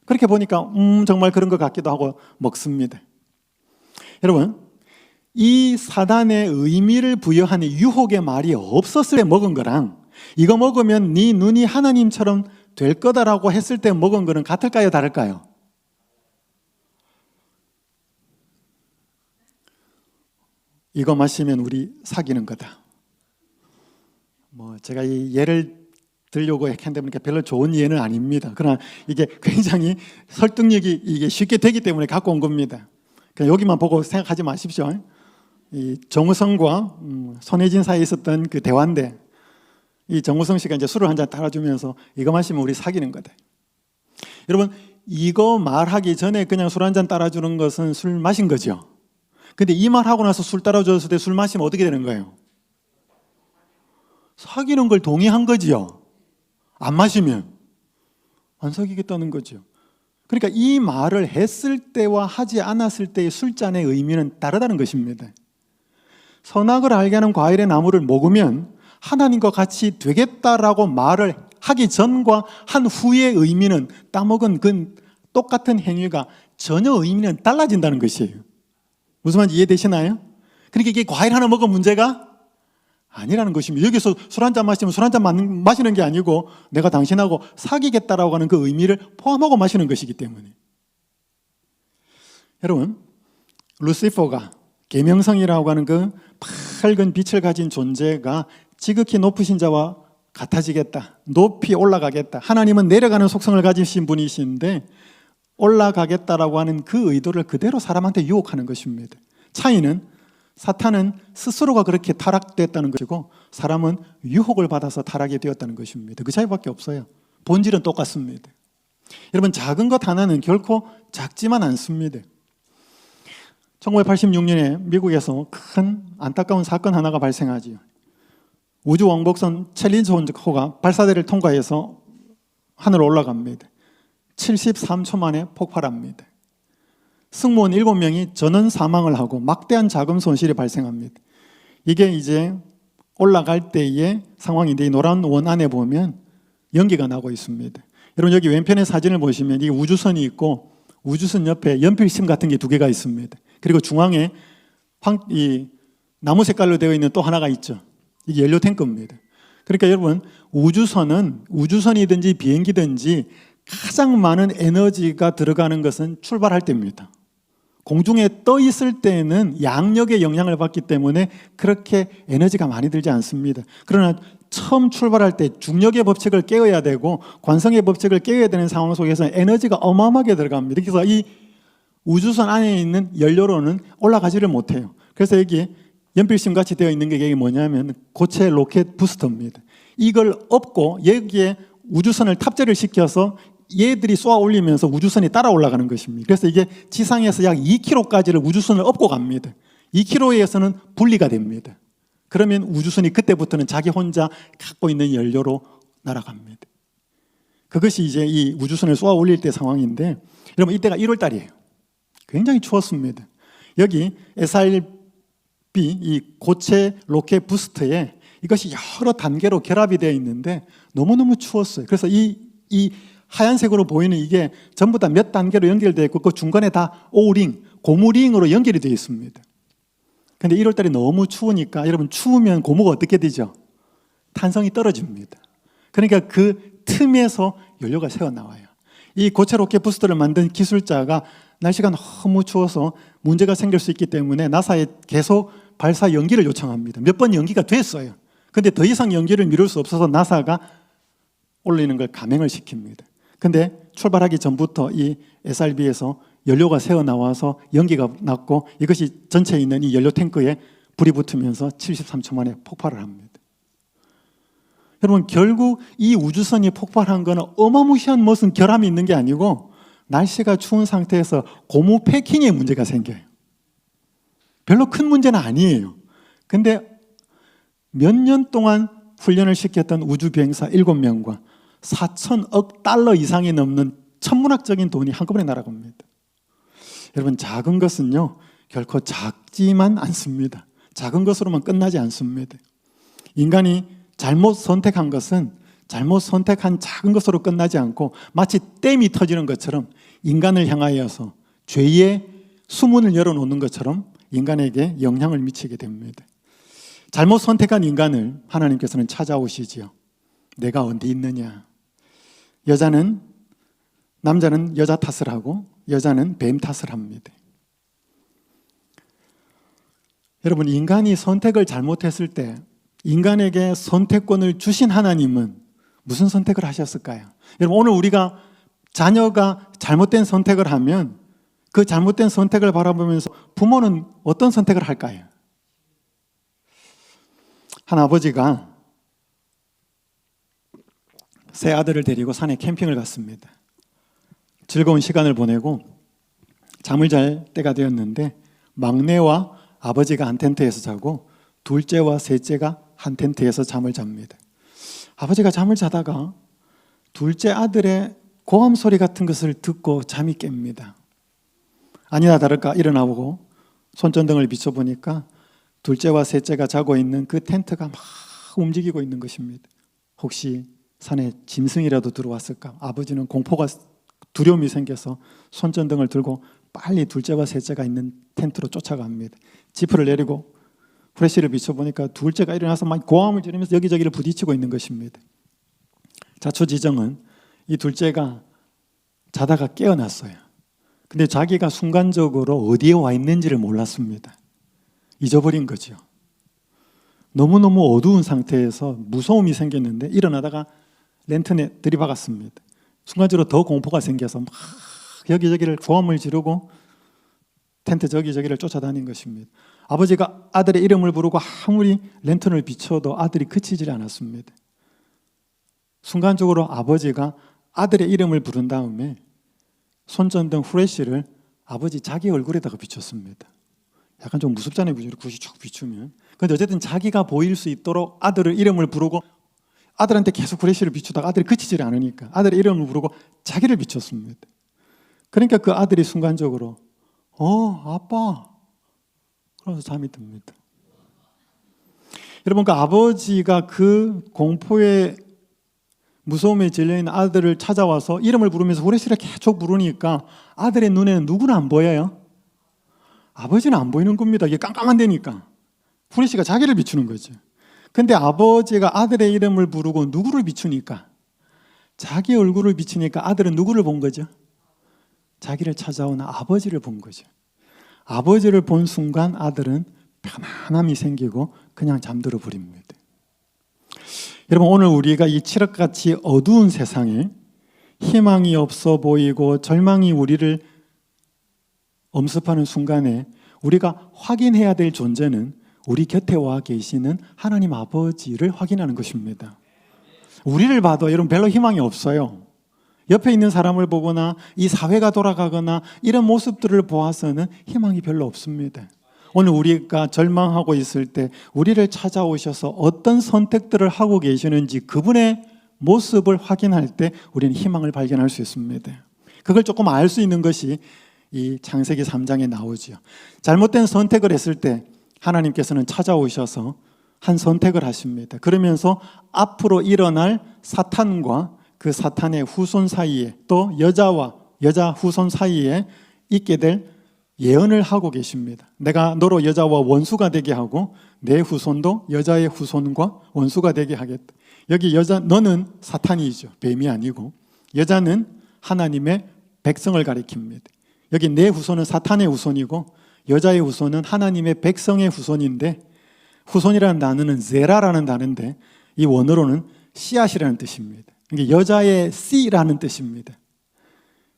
그렇게 보니까 정말 그런 것 같기도 하고 먹습니다. 여러분, 이 사단의 의미를 부여하는 유혹의 말이 없었을 때 먹은 거랑 이거 먹으면 네 눈이 하나님처럼 될 거다라고 했을 때 먹은 거는 같을까요, 다를까요? 이거 마시면 우리 사귀는 거다. 제가 이 예를 들려고 했는데 별로 좋은 예는 아닙니다. 그러나 이게 굉장히 설득력이 이게 쉽게 되기 때문에 갖고 온 겁니다. 그냥 여기만 보고 생각하지 마십시오. 이 정우성과 손혜진 사이에 있었던 그 대화인데, 이 정우성 씨가 이제 술을 한 잔 따라주면서 이거 마시면 우리 사귀는 거다. 여러분, 이거 말하기 전에 그냥 술 한 잔 따라주는 것은 술 마신 거죠. 근데 이 말하고 나서 술 따라줬을 때 술 마시면 어떻게 되는 거예요? 사귀는 걸 동의한 거지요. 안 마시면 안 사귀겠다는 거죠. 그러니까 이 말을 했을 때와 하지 않았을 때의 술잔의 의미는 다르다는 것입니다. 선악을 알게 하는 과일의 나무를 먹으면 하나님과 같이 되겠다라고 말을 하기 전과 한 후의 의미는, 따먹은 그 똑같은 행위가 전혀 의미는 달라진다는 것이에요. 무슨 말인지 이해되시나요? 그러니까 이게 과일 하나 먹은 문제가 아니라는 것입니다. 여기서 술 한 잔 마시면 술 한 잔 마시는 게 아니고 내가 당신하고 사귀겠다라고 하는 그 의미를 포함하고 마시는 것이기 때문에. 여러분, 루시퍼가, 계명성이라고 하는 그 밝은 빛을 가진 존재가 지극히 높으신 자와 같아지겠다, 높이 올라가겠다, 하나님은 내려가는 속성을 가지신 분이신데 올라가겠다라고 하는 그 의도를 그대로 사람한테 유혹하는 것입니다. 차이는 사탄은 스스로가 그렇게 타락됐다는 것이고 사람은 유혹을 받아서 타락이 되었다는 것입니다. 그 차이밖에 없어요. 본질은 똑같습니다. 여러분, 작은 것 하나는 결코 작지만 않습니다. 1986년에 미국에서 큰 안타까운 사건 하나가 발생하지요. 우주왕복선 챌린저 호가 발사대를 통과해서 하늘로 올라갑니다. 73초 만에 폭발합니다. 승무원 7명이 전원 사망을 하고 막대한 자금 손실이 발생합니다. 이게 이제 올라갈 때의 상황인데, 이 노란 원 안에 보면 연기가 나고 있습니다. 여러분, 여기 왼편의 사진을 보시면 이 우주선이 있고 우주선 옆에 연필심 같은 게 2개가 있습니다. 그리고 중앙에 이 나무 색깔로 되어 있는 또 하나가 있죠. 이게 연료 탱크입니다. 그러니까 여러분, 우주선이든지 비행기든지 가장 많은 에너지가 들어가는 것은 출발할 때입니다. 공중에 떠 있을 때는 양력의 영향을 받기 때문에 그렇게 에너지가 많이 들지 않습니다. 그러나 처음 출발할 때 중력의 법칙을 깨어야 되고 관성의 법칙을 깨어야 되는 상황 속에서 에너지가 어마어마하게 들어갑니다. 그래서 이 우주선 안에 있는 연료로는 올라가지를 못해요. 그래서 여기 연필심 같이 되어 있는 게 이게 뭐냐면 고체 로켓 부스터입니다. 이걸 업고 여기에 우주선을 탑재를 시켜서 얘들이 쏘아 올리면서 우주선이 따라 올라가는 것입니다. 그래서 이게 지상에서 약 2km까지를 우주선을 업고 갑니다. 2km에서는 분리가 됩니다. 그러면 우주선이 그때부터는 자기 혼자 갖고 있는 연료로 날아갑니다. 그것이 이제 이 우주선을 쏘아 올릴 때 상황인데, 여러분, 이때가 1월 달이에요. 굉장히 추웠습니다. 여기 SRB, 이 고체 로켓 부스터에 이것이 여러 단계로 결합이 되어 있는데 너무너무 추웠어요. 그래서 이 하얀색으로 보이는 이게 전부 다 몇 단계로 연결되어 있고 그 중간에 다 오링, 고무링으로 연결이 되어 있습니다. 근데 1월 달이 너무 추우니까, 여러분, 추우면 고무가 어떻게 되죠? 탄성이 떨어집니다. 그러니까 그 틈에서 연료가 새어나와요. 이 고체 로켓 부스터를 만든 기술자가 날씨가 너무 추워서 문제가 생길 수 있기 때문에 나사에 계속 발사 연기를 요청합니다. 몇 번 연기가 됐어요. 근데 더 이상 연기를 미룰 수 없어서 나사가 올리는 걸 감행을 시킵니다. 근데 출발하기 전부터 이 SRB에서 연료가 새어나와서 연기가 났고 이것이 전체에 있는 이 연료 탱크에 불이 붙으면서 73초 만에 폭발을 합니다. 여러분, 결국 이 우주선이 폭발한 거는 어마무시한 무슨 결함이 있는 게 아니고 날씨가 추운 상태에서 고무 패킹에 문제가 생겨요. 별로 큰 문제는 아니에요. 근데 몇 년 동안 훈련을 시켰던 우주비행사 7명과 4천억 달러 이상이 넘는 천문학적인 돈이 한꺼번에 날아갑니다. 여러분, 작은 것은요 결코 작지만 않습니다. 작은 것으로만 끝나지 않습니다. 인간이 잘못 선택한 것은 잘못 선택한 작은 것으로 끝나지 않고 마치 댐이 터지는 것처럼 인간을 향하여서 죄의 수문을 열어놓는 것처럼 인간에게 영향을 미치게 됩니다. 잘못 선택한 인간을 하나님께서는 찾아오시지요. 내가 어디 있느냐. 남자는 여자 탓을 하고 여자는 뱀 탓을 합니다. 여러분, 인간이 선택을 잘못했을 때 인간에게 선택권을 주신 하나님은 무슨 선택을 하셨을까요? 여러분, 오늘 우리가 자녀가 잘못된 선택을 하면 그 잘못된 선택을 바라보면서 부모는 어떤 선택을 할까요? 한 아버지가 세 아들을 데리고 산에 캠핑을 갔습니다. 즐거운 시간을 보내고 잠을 잘 때가 되었는데 막내와 아버지가 한 텐트에서 자고 둘째와 셋째가 한 텐트에서 잠을 잡니다. 아버지가 잠을 자다가 둘째 아들의 고함 소리 같은 것을 듣고 잠이 깹니다. 아니나 다를까 일어나보고 손전등을 비춰보니까 둘째와 셋째가 자고 있는 그 텐트가 막 움직이고 있는 것입니다. 혹시 산에 짐승이라도 들어왔을까? 아버지는 공포가 두려움이 생겨서 손전등을 들고 빨리 둘째와 셋째가 있는 텐트로 쫓아갑니다. 지프를 내리고 후레쉬를 비춰보니까 둘째가 일어나서 막 고함을 지르면서 여기저기를 부딪히고 있는 것입니다. 자초지정은 이 둘째가 자다가 깨어났어요. 근데 자기가 순간적으로 어디에 와 있는지를 몰랐습니다. 잊어버린 거죠. 너무너무 어두운 상태에서 무서움이 생겼는데 일어나다가 랜턴에 들이박았습니다. 순간적으로 더 공포가 생겨서 막 여기저기를 고함을 지르고 텐트 저기저기를 쫓아다닌 것입니다. 아버지가 아들의 이름을 부르고 아무리 랜턴을 비춰도 아들이 그치질 않았습니다. 순간적으로 아버지가 아들의 이름을 부른 다음에 손전등 후레쉬를 아버지 자기 얼굴에다가 비췄습니다. 약간 좀 무섭잖아요. 굿이 쭉 비추면. 그런데 어쨌든 자기가 보일 수 있도록 아들의 이름을 부르고 아들한테 계속 후레쉬를 비추다가 아들이 그치질 않으니까 아들의 이름을 부르고 자기를 비췄습니다. 그러니까 그 아들이 순간적으로 아빠 그러면서 잠이 듭니다. 여러분, 그 아버지가 그 공포의 무서움에 질려있는 아들을 찾아와서 이름을 부르면서 후레쉬를 계속 부르니까 아들의 눈에는 누구나 안 보여요? 아버지는 안 보이는 겁니다. 이게 깜깜한 데니까. 후레쉬가 자기를 비추는 거죠. 근데 아버지가 아들의 이름을 부르고 누구를 비추니까? 자기 얼굴을 비추니까 아들은 누구를 본 거죠? 자기를 찾아온 아버지를 본 거죠. 아버지를 본 순간 아들은 편안함이 생기고 그냥 잠들어 버립니다. 여러분, 오늘 우리가 이 칠흑같이 어두운 세상에 희망이 없어 보이고 절망이 우리를 엄습하는 순간에 우리가 확인해야 될 존재는 우리 곁에 와 계시는 하나님 아버지를 확인하는 것입니다. 우리를 봐도 여러분 별로 희망이 없어요. 옆에 있는 사람을 보거나 이 사회가 돌아가거나 이런 모습들을 보아서는 희망이 별로 없습니다. 오늘 우리가 절망하고 있을 때 우리를 찾아오셔서 어떤 선택들을 하고 계시는지 그분의 모습을 확인할 때 우리는 희망을 발견할 수 있습니다. 그걸 조금 알 수 있는 것이 이 창세기 3장에 나오죠. 잘못된 선택을 했을 때 하나님께서는 찾아오셔서 한 선택을 하십니다. 그러면서 앞으로 일어날 사탄과 그 사탄의 후손 사이에 또 여자와 여자 후손 사이에 있게 될 예언을 하고 계십니다. 내가 너로 여자와 원수가 되게 하고 내 후손도 여자의 후손과 원수가 되게 하겠다. 여기 여자, 너는 사탄이죠. 뱀이 아니고. 여자는 하나님의 백성을 가리킵니다. 여기 내 후손은 사탄의 후손이고 여자의 후손은 하나님의 백성의 후손인데, 후손이라는 단어는 제라라는 단어인데 이 원어로는 씨앗이라는 뜻입니다. 여자의 씨라는 뜻입니다.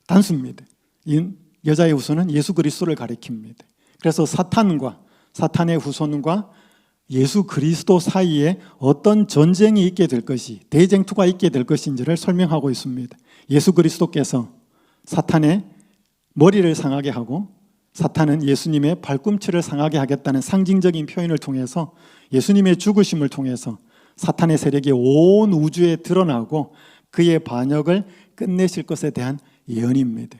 단수입니다. 이 여자의 후손은 예수 그리스도를 가리킵니다. 그래서 사탄의 후손과 예수 그리스도 사이에 어떤 전쟁이 있게 될 것이, 대쟁투가 있게 될 것인지를 설명하고 있습니다. 예수 그리스도께서 사탄의 머리를 상하게 하고 사탄은 예수님의 발꿈치를 상하게 하겠다는 상징적인 표현을 통해서 예수님의 죽으심을 통해서 사탄의 세력이 온 우주에 드러나고 그의 반역을 끝내실 것에 대한 예언입니다.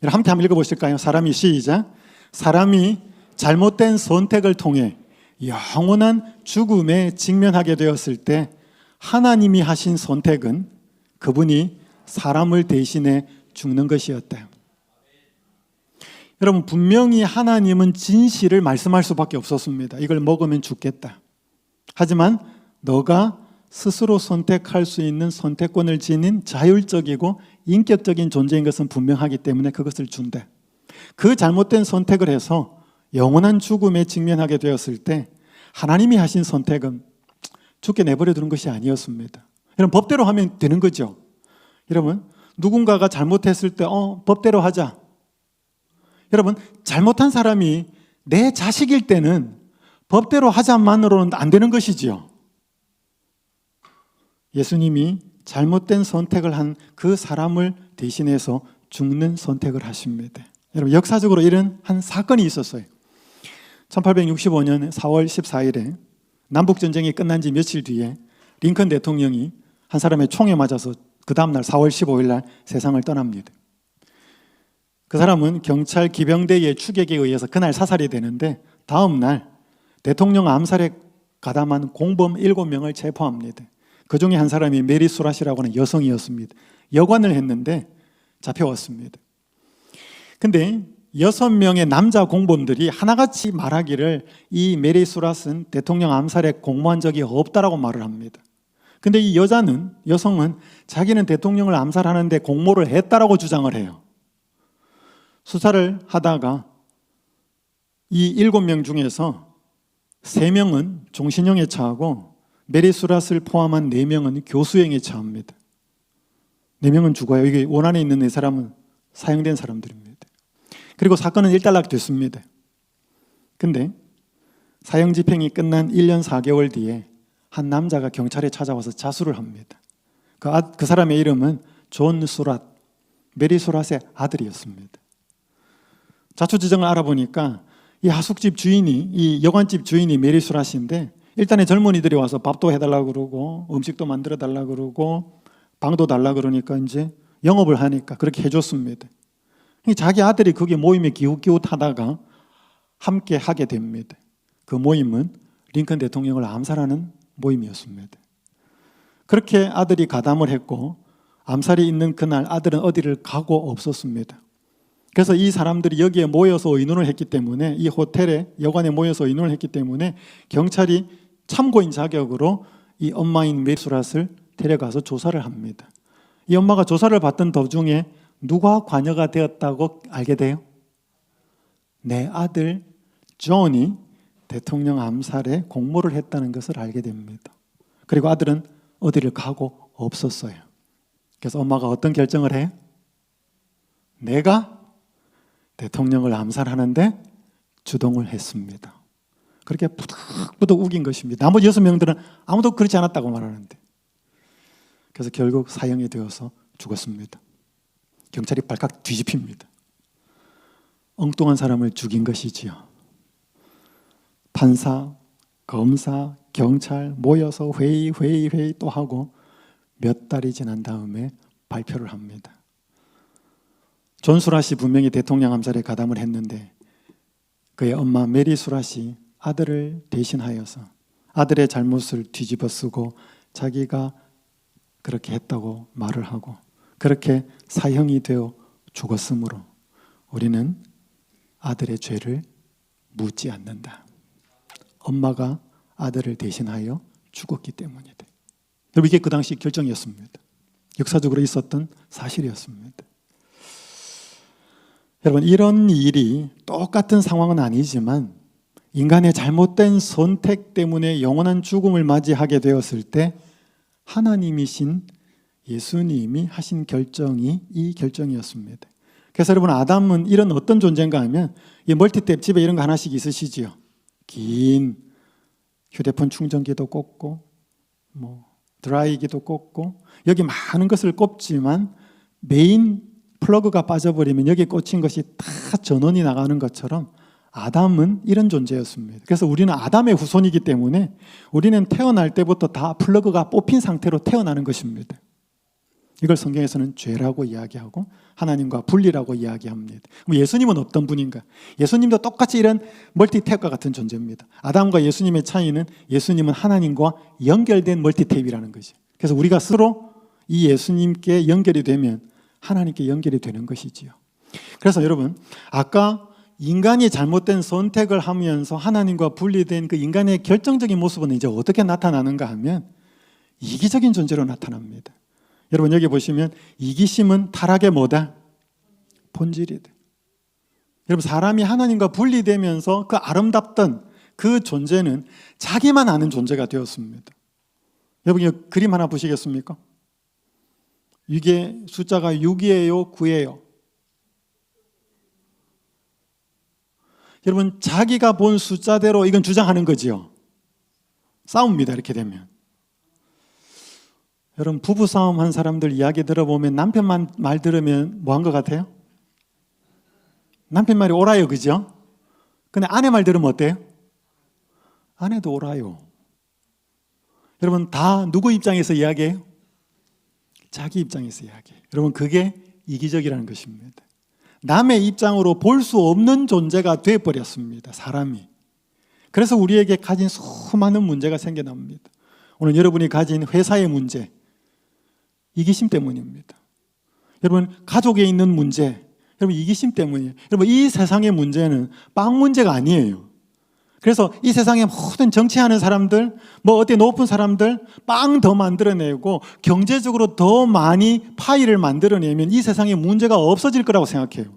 함께 한번 읽어보실까요? 시작. 사람이 잘못된 선택을 통해 영원한 죽음에 직면하게 되었을 때 하나님이 하신 선택은 그분이 사람을 대신해 죽는 것이었다. 여러분, 분명히 하나님은 진실을 말씀할 수밖에 없었습니다. 이걸 먹으면 죽겠다. 하지만 너가 스스로 선택할 수 있는 선택권을 지닌 자율적이고 인격적인 존재인 것은 분명하기 때문에 그것을 준다. 그 잘못된 선택을 해서 영원한 죽음에 직면하게 되었을 때 하나님이 하신 선택은 죽게 내버려 두는 것이 아니었습니다. 여러분, 법대로 하면 되는 거죠. 여러분, 누군가가 잘못했을 때 법대로 하자. 여러분, 잘못한 사람이 내 자식일 때는 법대로 하자만으로는 안 되는 것이지요. 예수님이 잘못된 선택을 한 그 사람을 대신해서 죽는 선택을 하십니다. 여러분, 역사적으로 이런 한 사건이 있었어요. 1865년 4월 14일에 남북전쟁이 끝난 지 며칠 뒤에 링컨 대통령이 한 사람의 총에 맞아서 그 다음날 4월 15일 날 세상을 떠납니다. 그 사람은 경찰 기병대의 추격에 의해서 그날 사살이 되는데 다음 날 대통령 암살에 가담한 공범 7명을 체포합니다. 그 중에 한 사람이 메리 수랏이라고 하는 여성이었습니다. 여관을 했는데 잡혀왔습니다. 근데 6명의 남자 공범들이 하나같이 말하기를 이 메리 수랏은 대통령 암살에 공모한 적이 없다라고 말을 합니다. 근데 이 여성은 자기는 대통령을 암살하는데 공모를 했다라고 주장을 해요. 수사를 하다가 이 7명 중에서 3명은 종신형에 처하고 메리 수랏을 포함한 4명은 교수형에 처합니다. 4명은 죽어요. 이게 원안에 있는 4사람은 사형된 사람들입니다. 그리고 사건은 일단락됐습니다. 근데 사형 집행이 끝난 1년 4개월 뒤에 한 남자가 경찰에 찾아와서 자수를 합니다. 그 사람의 이름은 존 수랏, 메리 수랏의 아들이었습니다. 자초지정을 알아보니까 이 하숙집 주인이, 이 여관집 주인이 메리 수랏인데 일단에 젊은이들이 와서 밥도 해달라고 그러고 음식도 만들어 달라고 그러고 방도 달라고 그러니까 이제 영업을 하니까 그렇게 해줬습니다. 자기 아들이 거기 모임에 기웃기웃하다가 함께 하게 됩니다. 그 모임은 링컨 대통령을 암살하는 모임이었습니다. 그렇게 아들이 가담을 했고 암살이 있는 그날 아들은 어디를 가고 없었습니다. 그래서 이 사람들이 여기에 모여서 의논을 했기 때문에 이 호텔에 여관에 모여서 의논을 했기 때문에 경찰이 참고인 자격으로 이 엄마인 메리 수랏을 데려가서 조사를 합니다. 이 엄마가 조사를 받던 도중에 누가 관여가 되었다고 알게 돼요? 내 아들 존이 대통령 암살에 공모를 했다는 것을 알게 됩니다. 그리고 아들은 어디를 가고 없었어요. 그래서 엄마가 어떤 결정을 해요? 내가 대통령을 암살하는데 주동을 했습니다. 그렇게 부득부득 우긴 것입니다. 나머지 6명들은 아무도 그렇지 않았다고 말하는데, 그래서 결국 사형이 되어서 죽었습니다. 경찰이 발칵 뒤집힙니다. 엉뚱한 사람을 죽인 것이지요. 판사, 검사, 경찰 모여서 회의 또 하고 몇 달이 지난 다음에 발표를 합니다. 존 수랏이 분명히 대통령 암살에 가담을 했는데 그의 엄마 메리 수랏이 아들을 대신하여서 아들의 잘못을 뒤집어 쓰고 자기가 그렇게 했다고 말을 하고 그렇게 사형이 되어 죽었으므로 우리는 아들의 죄를 묻지 않는다. 엄마가 아들을 대신하여 죽었기 때문이다. 여러분, 이게 그 당시 결정이었습니다. 역사적으로 있었던 사실이었습니다. 여러분, 이런 일이 똑같은 상황은 아니지만 인간의 잘못된 선택 때문에 영원한 죽음을 맞이하게 되었을 때 하나님이신 예수님이 하신 결정이 이 결정이었습니다. 그래서 여러분, 아담은 이런 어떤 존재인가 하면, 이 멀티탭 집에 이런 거 하나씩 있으시지요. 긴 휴대폰 충전기도 꽂고 드라이기도 꽂고, 여기 많은 것을 꼽지만 메인 플러그가 빠져버리면 여기에 꽂힌 것이 다 전원이 나가는 것처럼 아담은 이런 존재였습니다. 그래서 우리는 아담의 후손이기 때문에 우리는 태어날 때부터 다 플러그가 뽑힌 상태로 태어나는 것입니다. 이걸 성경에서는 죄라고 이야기하고 하나님과 분리라고 이야기합니다. 그럼 예수님은 어떤 분인가? 예수님도 똑같이 이런 멀티탭과 같은 존재입니다. 아담과 예수님의 차이는, 예수님은 하나님과 연결된 멀티탭이라는 거죠. 그래서 우리가 스스로 이 예수님께 연결이 되면 하나님께 연결이 되는 것이지요. 그래서 여러분, 아까 인간이 잘못된 선택을 하면서 하나님과 분리된 그 인간의 결정적인 모습은 이제 어떻게 나타나는가 하면 이기적인 존재로 나타납니다. 여러분, 여기 보시면 이기심은 타락의 뭐다? 본질이다. 여러분, 사람이 하나님과 분리되면서 그 아름답던 그 존재는 자기만 아는 존재가 되었습니다. 여러분, 이 그림 하나 보시겠습니까? 이게 숫자가 6이에요, 9예요? 여러분, 자기가 본 숫자대로 이건 주장하는 거지요. 싸웁니다, 이렇게 되면. 여러분, 부부싸움 한 사람들 이야기 들어보면 남편만 말 들으면 뭐 한 것 같아요? 남편 말이 옳아요, 그죠? 근데 아내 말 들으면 어때요? 아내도 옳아요. 여러분, 다 누구 입장에서 이야기해요? 자기 입장에서 이야기해요. 여러분, 그게 이기적이라는 것입니다. 남의 입장으로 볼 수 없는 존재가 되어버렸습니다, 사람이. 그래서 우리에게 가진 수많은 문제가 생겨납니다. 오늘 여러분이 가진 회사의 문제, 이기심 때문입니다. 여러분, 가족에 있는 문제, 여러분, 이기심 때문이에요. 여러분, 이 세상의 문제는 빵 문제가 아니에요. 그래서 이 세상에 모든 정치하는 사람들, 어디 높은 사람들 빵 더 만들어내고 경제적으로 더 많이 파이를 만들어내면 이 세상에 문제가 없어질 거라고 생각해요.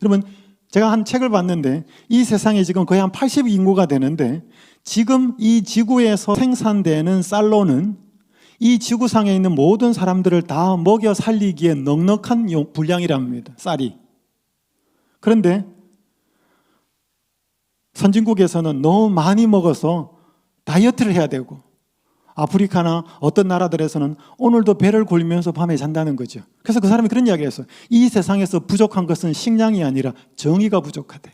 여러분, 제가 한 책을 봤는데 이 세상에 지금 거의 한 80 인구가 되는데 지금 이 지구에서 생산되는 쌀로는 이 지구상에 있는 모든 사람들을 다 먹여 살리기에 넉넉한 분량이랍니다, 쌀이. 그런데 선진국에서는 너무 많이 먹어서 다이어트를 해야 되고, 아프리카나 어떤 나라들에서는 오늘도 배를 굴리면서 밤에 잔다는 거죠. 그래서 그 사람이 그런 이야기를 했어요. 이 세상에서 부족한 것은 식량이 아니라 정의가 부족하대.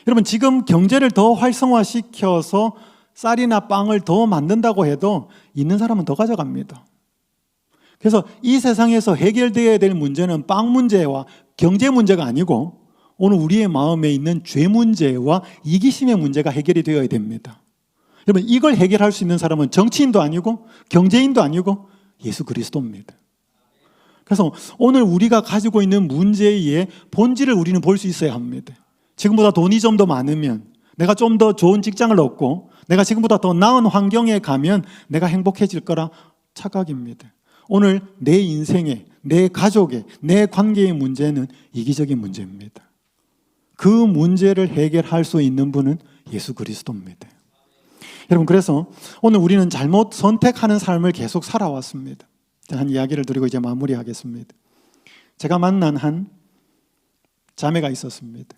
여러분, 지금 경제를 더 활성화시켜서 쌀이나 빵을 더 만든다고 해도 있는 사람은 더 가져갑니다. 그래서 이 세상에서 해결되어야 될 문제는 빵 문제와 경제 문제가 아니고 오늘 우리의 마음에 있는 죄 문제와 이기심의 문제가 해결이 되어야 됩니다. 여러분, 이걸 해결할 수 있는 사람은 정치인도 아니고 경제인도 아니고 예수 그리스도입니다. 그래서 오늘 우리가 가지고 있는 문제의 본질을 우리는 볼 수 있어야 합니다. 지금보다 돈이 좀 더 많으면, 내가 좀 더 좋은 직장을 얻고 내가 지금보다 더 나은 환경에 가면 내가 행복해질 거라 착각입니다. 오늘 내 인생에, 내 가족에, 내 관계의 문제는 이기적인 문제입니다. 그 문제를 해결할 수 있는 분은 예수 그리스도입니다. 여러분, 그래서 오늘 우리는 잘못 선택하는 삶을 계속 살아왔습니다. 한 이야기를 드리고 이제 마무리하겠습니다. 제가 만난 한 자매가 있었습니다.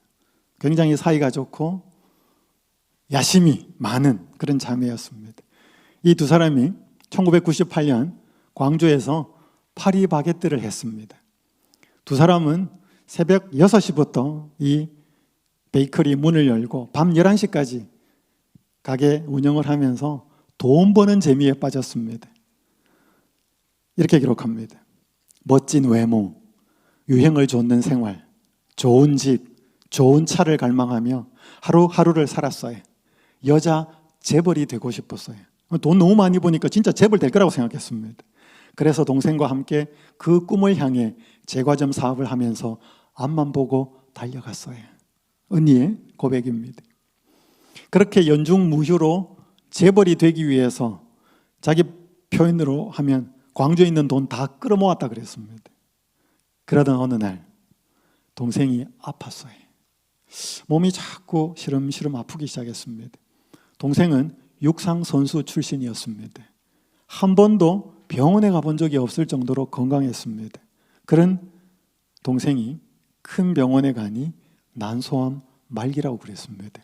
굉장히 사이가 좋고 야심이 많은 그런 자매였습니다. 이 두 사람이 1998년 광주에서 파리바게뜨를 했습니다. 두 사람은 새벽 6시부터 이 베이커리 문을 열고 밤 11시까지 가게 운영을 하면서 돈 버는 재미에 빠졌습니다. 이렇게 기록합니다. 멋진 외모, 유행을 좇는 생활, 좋은 집, 좋은 차를 갈망하며 하루하루를 살았어요. 여자 재벌이 되고 싶었어요. 돈 너무 많이 버니까 진짜 재벌 될 거라고 생각했습니다. 그래서 동생과 함께 그 꿈을 향해 제과점 사업을 하면서 앞만 보고 달려갔어요. 언니의 고백입니다. 그렇게 연중무휴로 재벌이 되기 위해서 자기 표현으로 하면 광주에 있는 돈 다 끌어모았다 그랬습니다. 그러던 어느 날 동생이 아팠어요. 몸이 자꾸 시름시름 아프기 시작했습니다. 동생은 육상선수 출신이었습니다. 한 번도 병원에 가본 적이 없을 정도로 건강했습니다. 그런 동생이 큰 병원에 가니 난소암 말기라고 그랬습니다.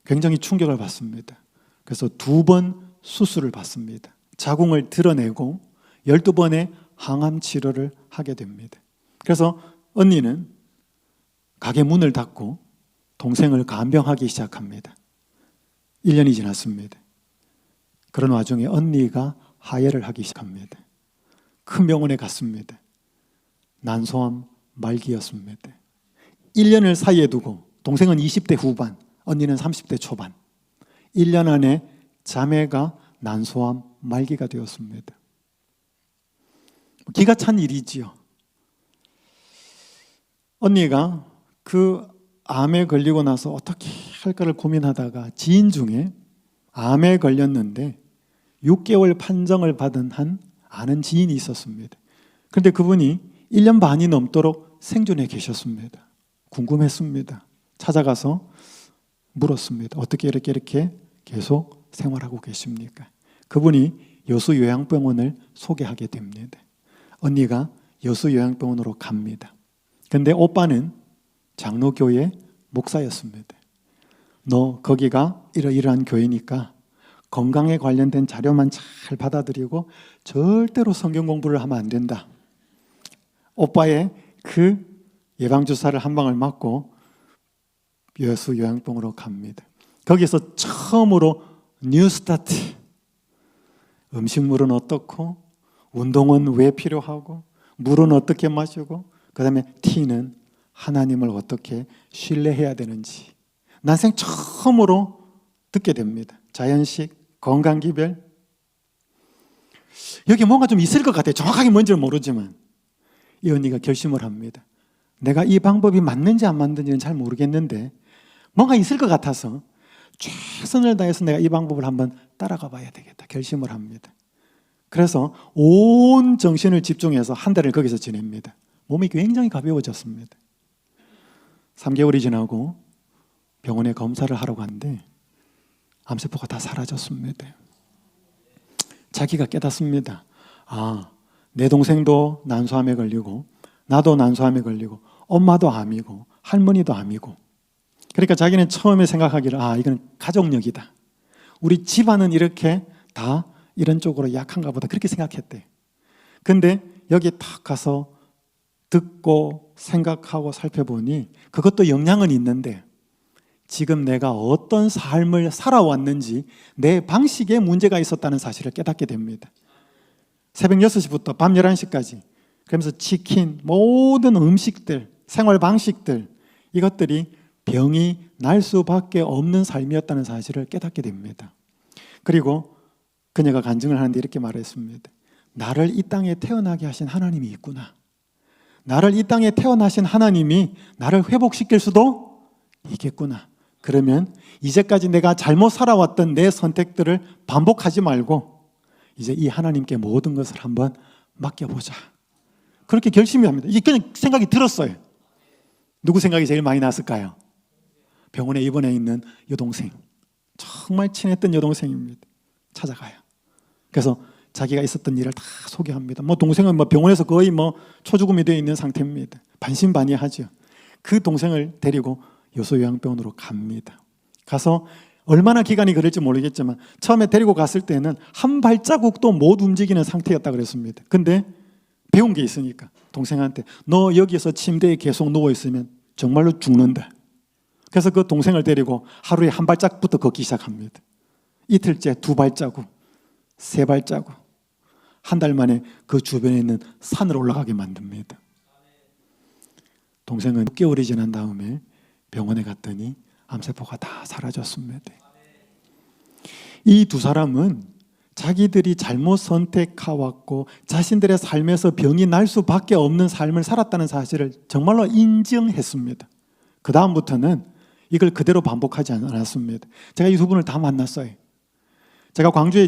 굉장히 충격을 받습니다. 그래서 2번 수술을 받습니다. 자궁을 드러내고 12번의 항암 치료를 하게 됩니다. 그래서 언니는 가게 문을 닫고 동생을 간병하기 시작합니다. 1년이 지났습니다. 그런 와중에 언니가 하혈을 하기 시작합니다. 큰 병원에 갔습니다. 난소암 말기였습니다. 1년을 사이에 두고 동생은 20대 후반, 언니는 30대 초반. 1년 안에 자매가 난소암 말기가 되었습니다. 기가 찬 일이지요. 언니가 그 암에 걸리고 나서 어떻게 할까를 고민하다가 지인 중에 암에 걸렸는데 6개월 판정을 받은 한 아는 지인이 있었습니다. 그런데 그분이 1년 반이 넘도록 생존해 계셨습니다. 궁금했습니다. 찾아가서 물었습니다. 어떻게 이렇게 계속 생활하고 계십니까? 그분이 여수요양병원을 소개하게 됩니다. 언니가 여수요양병원으로 갑니다. 근데 오빠는 장로교회 목사였습니다. 너 거기가 이러이러한 교회니까 건강에 관련된 자료만 잘 받아들이고 절대로 성경 공부를 하면 안 된다. 오빠의 그 예방주사를 한 방을 맞고 여수 요양병원으로 갑니다. 거기서 처음으로 뉴스타트. 음식물은 어떻고, 운동은 왜 필요하고, 물은 어떻게 마시고, 그 다음에 T는 하나님을 어떻게 신뢰해야 되는지 난생 처음으로 듣게 됩니다. 자연식, 건강기별. 여기 뭔가 좀 있을 것 같아요. 정확하게 뭔지는 모르지만 이 언니가 결심을 합니다. 내가 이 방법이 맞는지 안 맞는지는 잘 모르겠는데 뭔가 있을 것 같아서 최선을 다해서 내가 이 방법을 한번 따라가 봐야 되겠다 결심을 합니다. 그래서 온 정신을 집중해서 한 달을 거기서 지냅니다. 몸이 굉장히 가벼워졌습니다. 3개월이 지나고 병원에 검사를 하러 갔는데 암세포가 다 사라졌습니다. 자기가 깨닫습니다. 아, 내 동생도 난소암에 걸리고 나도 난소암에 걸리고 엄마도 암이고 할머니도 암이고. 그러니까 자기는 처음에 생각하기를 이건 가족력이다. 우리 집안은 이렇게 다 이런 쪽으로 약한가 보다 그렇게 생각했대. 근데 여기 딱 가서 듣고 생각하고 살펴보니 그것도 영향은 있는데 지금 내가 어떤 삶을 살아왔는지 내 방식에 문제가 있었다는 사실을 깨닫게 됩니다. 새벽 6시부터 밤 11시까지 그러면서 치킨, 모든 음식들, 생활 방식들 이것들이 병이 날 수밖에 없는 삶이었다는 사실을 깨닫게 됩니다. 그리고 그녀가 간증을 하는데 이렇게 말했습니다. 나를 이 땅에 태어나게 하신 하나님이 있구나. 나를 이 땅에 태어나신 하나님이 나를 회복시킬 수도 있겠구나. 그러면 이제까지 내가 잘못 살아왔던 내 선택들을 반복하지 말고 이제 이 하나님께 모든 것을 한번 맡겨보자. 그렇게 결심을 합니다. 이게 그냥 생각이 들었어요. 누구 생각이 제일 많이 났을까요? 병원에 입원해 있는 여동생. 정말 친했던 여동생입니다. 찾아가요. 그래서 자기가 있었던 일을 다 소개합니다. 동생은 병원에서 거의 초죽음이 되어 있는 상태입니다. 반신반의하죠. 그 동생을 데리고 여수요양병원으로 갑니다. 가서 얼마나 기간이 걸릴지 모르겠지만 처음에 데리고 갔을 때는 한 발자국도 못 움직이는 상태였다 그랬습니다. 근데 배운 게 있으니까 동생한테 너 여기서 침대에 계속 누워있으면 정말로 죽는다. 그래서 그 동생을 데리고 하루에 한 발짝부터 걷기 시작합니다. 이틀째 2발자국, 3발자국. 한 달 만에 그 주변에 있는 산을 올라가게 만듭니다. 동생은 6개월이 지난 다음에 병원에 갔더니 암세포가 다 사라졌습니다. 이 두 사람은 자기들이 잘못 선택해왔고 자신들의 삶에서 병이 날 수밖에 없는 삶을 살았다는 사실을 정말로 인정했습니다. 그 다음부터는 이걸 그대로 반복하지 않았습니다. 제가 이 두 분을 다 만났어요. 제가 광주에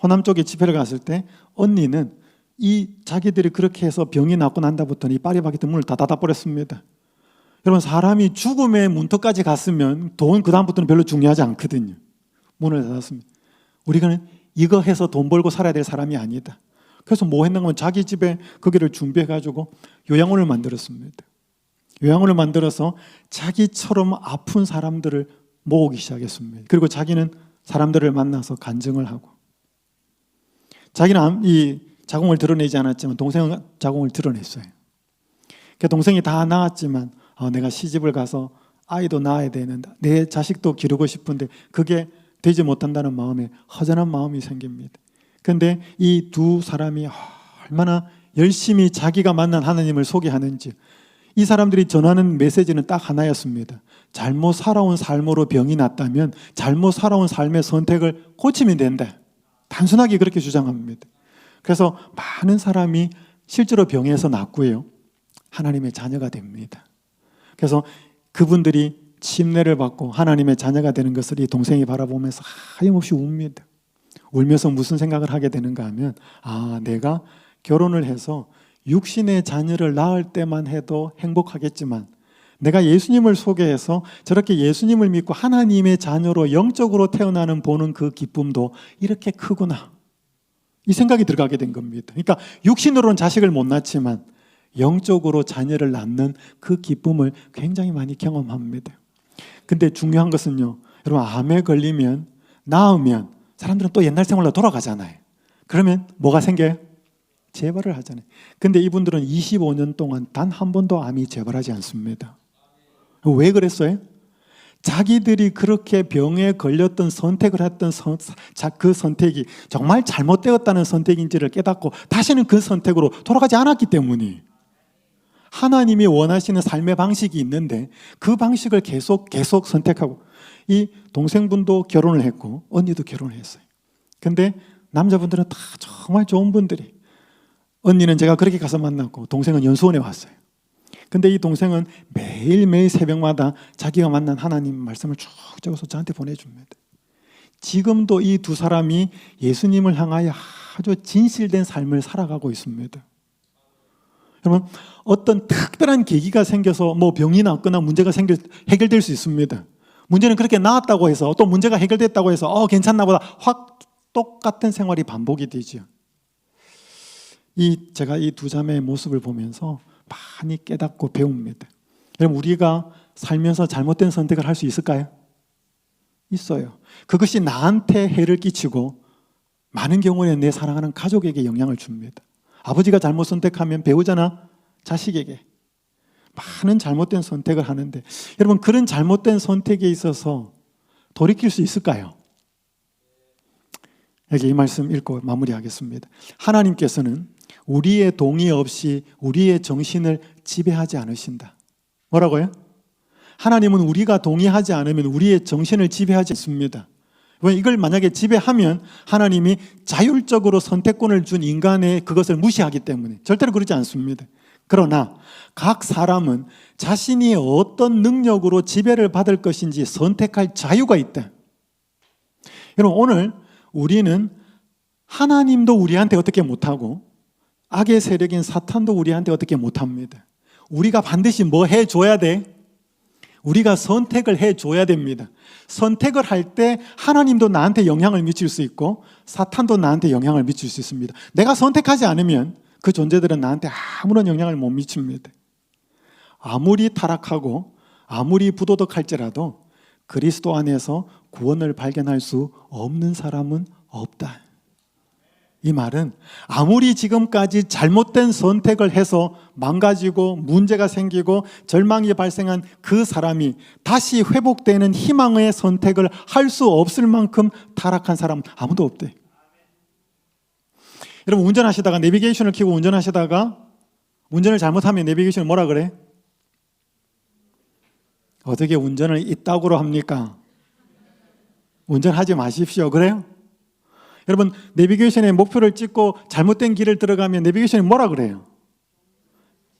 호남 쪽에 집회를 갔을 때 언니는 이 자기들이 그렇게 해서 병이 낫고 난다부터는 이 파리바게뜨 문을 다 닫아버렸습니다. 여러분 사람이 죽음의 문턱까지 갔으면 돈 그 다음부터는 별로 중요하지 않거든요. 문을 닫았습니다. 우리가 이거 해서 돈 벌고 살아야 될 사람이 아니다. 그래서 뭐 했는가 하면 자기 집에 거기를 준비해가지고 요양원을 만들었습니다. 요양원을 만들어서 자기처럼 아픈 사람들을 모으기 시작했습니다. 그리고 자기는 사람들을 만나서 간증을 하고, 자기는 이 자궁을 드러내지 않았지만 동생은 자궁을 드러냈어요. 그 동생이 다 낳았지만 내가 시집을 가서 아이도 낳아야 되는데, 내 자식도 기르고 싶은데 그게 되지 못한다는 마음에 허전한 마음이 생깁니다. 그런데 이 두 사람이 얼마나 열심히 자기가 만난 하나님을 소개하는지, 이 사람들이 전하는 메시지는 딱 하나였습니다. 잘못 살아온 삶으로 병이 났다면 잘못 살아온 삶의 선택을 고치면 된다. 단순하게 그렇게 주장합니다. 그래서 많은 사람이 실제로 병에서 낫고요, 하나님의 자녀가 됩니다. 그래서 그분들이 침례를 받고 하나님의 자녀가 되는 것을 이 동생이 바라보면서 하염없이 웁니다. 울면서 무슨 생각을 하게 되는가 하면, 내가 결혼을 해서 육신의 자녀를 낳을 때만 해도 행복하겠지만 내가 예수님을 소개해서 저렇게 예수님을 믿고 하나님의 자녀로 영적으로 태어나는 보는 그 기쁨도 이렇게 크구나, 이 생각이 들어가게 된 겁니다. 그러니까 육신으로는 자식을 못 낳지만 영적으로 자녀를 낳는 그 기쁨을 굉장히 많이 경험합니다. 근데 중요한 것은요, 여러분, 암에 걸리면 나으면 사람들은 또 옛날 생활로 돌아가잖아요. 그러면 뭐가 생겨요? 재발을 하잖아요. 근데 이분들은 25년 동안 단 한 번도 암이 재발하지 않습니다. 왜 그랬어요? 자기들이 그렇게 병에 걸렸던 선택을 했던 그 선택이 정말 잘못되었다는 선택인지를 깨닫고 다시는 그 선택으로 돌아가지 않았기 때문이, 하나님이 원하시는 삶의 방식이 있는데 그 방식을 계속 선택하고, 이 동생분도 결혼을 했고 언니도 결혼을 했어요. 근데 남자분들은 다 정말 좋은 분들이, 언니는 제가 그렇게 가서 만났고 동생은 연수원에 왔어요. 근데 이 동생은 매일매일 새벽마다 자기가 만난 하나님 말씀을 쭉 적어서 저한테 보내줍니다. 지금도 이 두 사람이 예수님을 향하여 아주 진실된 삶을 살아가고 있습니다. 여러분, 어떤 특별한 계기가 생겨서 뭐 병이 났거나 문제가 해결될 수 있습니다. 문제는 그렇게 나았다고 해서, 또 문제가 해결됐다고 해서 괜찮나 보다 확 똑같은 생활이 반복이 되죠. 제가 이 두 자매의 모습을 보면서 많이 깨닫고 배웁니다. 여러분, 우리가 살면서 잘못된 선택을 할 수 있을까요? 있어요. 그것이 나한테 해를 끼치고 많은 경우에 내 사랑하는 가족에게 영향을 줍니다. 아버지가 잘못 선택하면 배우자나 자식에게 많은 잘못된 선택을 하는데, 여러분, 그런 잘못된 선택에 있어서 돌이킬 수 있을까요? 여기 이 말씀 읽고 마무리하겠습니다. 하나님께서는 우리의 동의 없이 우리의 정신을 지배하지 않으신다. 뭐라고요? 하나님은 우리가 동의하지 않으면 우리의 정신을 지배하지 않습니다. 왜? 이걸 만약에 지배하면 하나님이 자율적으로 선택권을 준 인간의 그것을 무시하기 때문에 절대로 그러지 않습니다. 그러나 각 사람은 자신이 어떤 능력으로 지배를 받을 것인지 선택할 자유가 있다. 여러분, 오늘 우리는 하나님도 우리한테 어떻게 못하고 악의 세력인 사탄도 우리한테 어떻게 못합니다. 우리가 반드시 뭐 해줘야 돼? 우리가 선택을 해줘야 됩니다. 선택을 할 때 하나님도 나한테 영향을 미칠 수 있고 사탄도 나한테 영향을 미칠 수 있습니다. 내가 선택하지 않으면 그 존재들은 나한테 아무런 영향을 못 미칩니다. 아무리 타락하고 아무리 부도덕할지라도 그리스도 안에서 구원을 발견할 수 없는 사람은 없다. 이 말은 아무리 지금까지 잘못된 선택을 해서 망가지고 문제가 생기고 절망이 발생한 그 사람이 다시 회복되는 희망의 선택을 할 수 없을 만큼 타락한 사람은 아무도 없대. 여러분, 운전하시다가 내비게이션을 켜고 운전하시다가 운전을 잘못하면 내비게이션을 뭐라 그래? 어떻게 운전을 이따구로 합니까? 운전하지 마십시오. 그래요? 여러분, 내비게이션에 목표를 찍고 잘못된 길을 들어가면 내비게이션이 뭐라 그래요?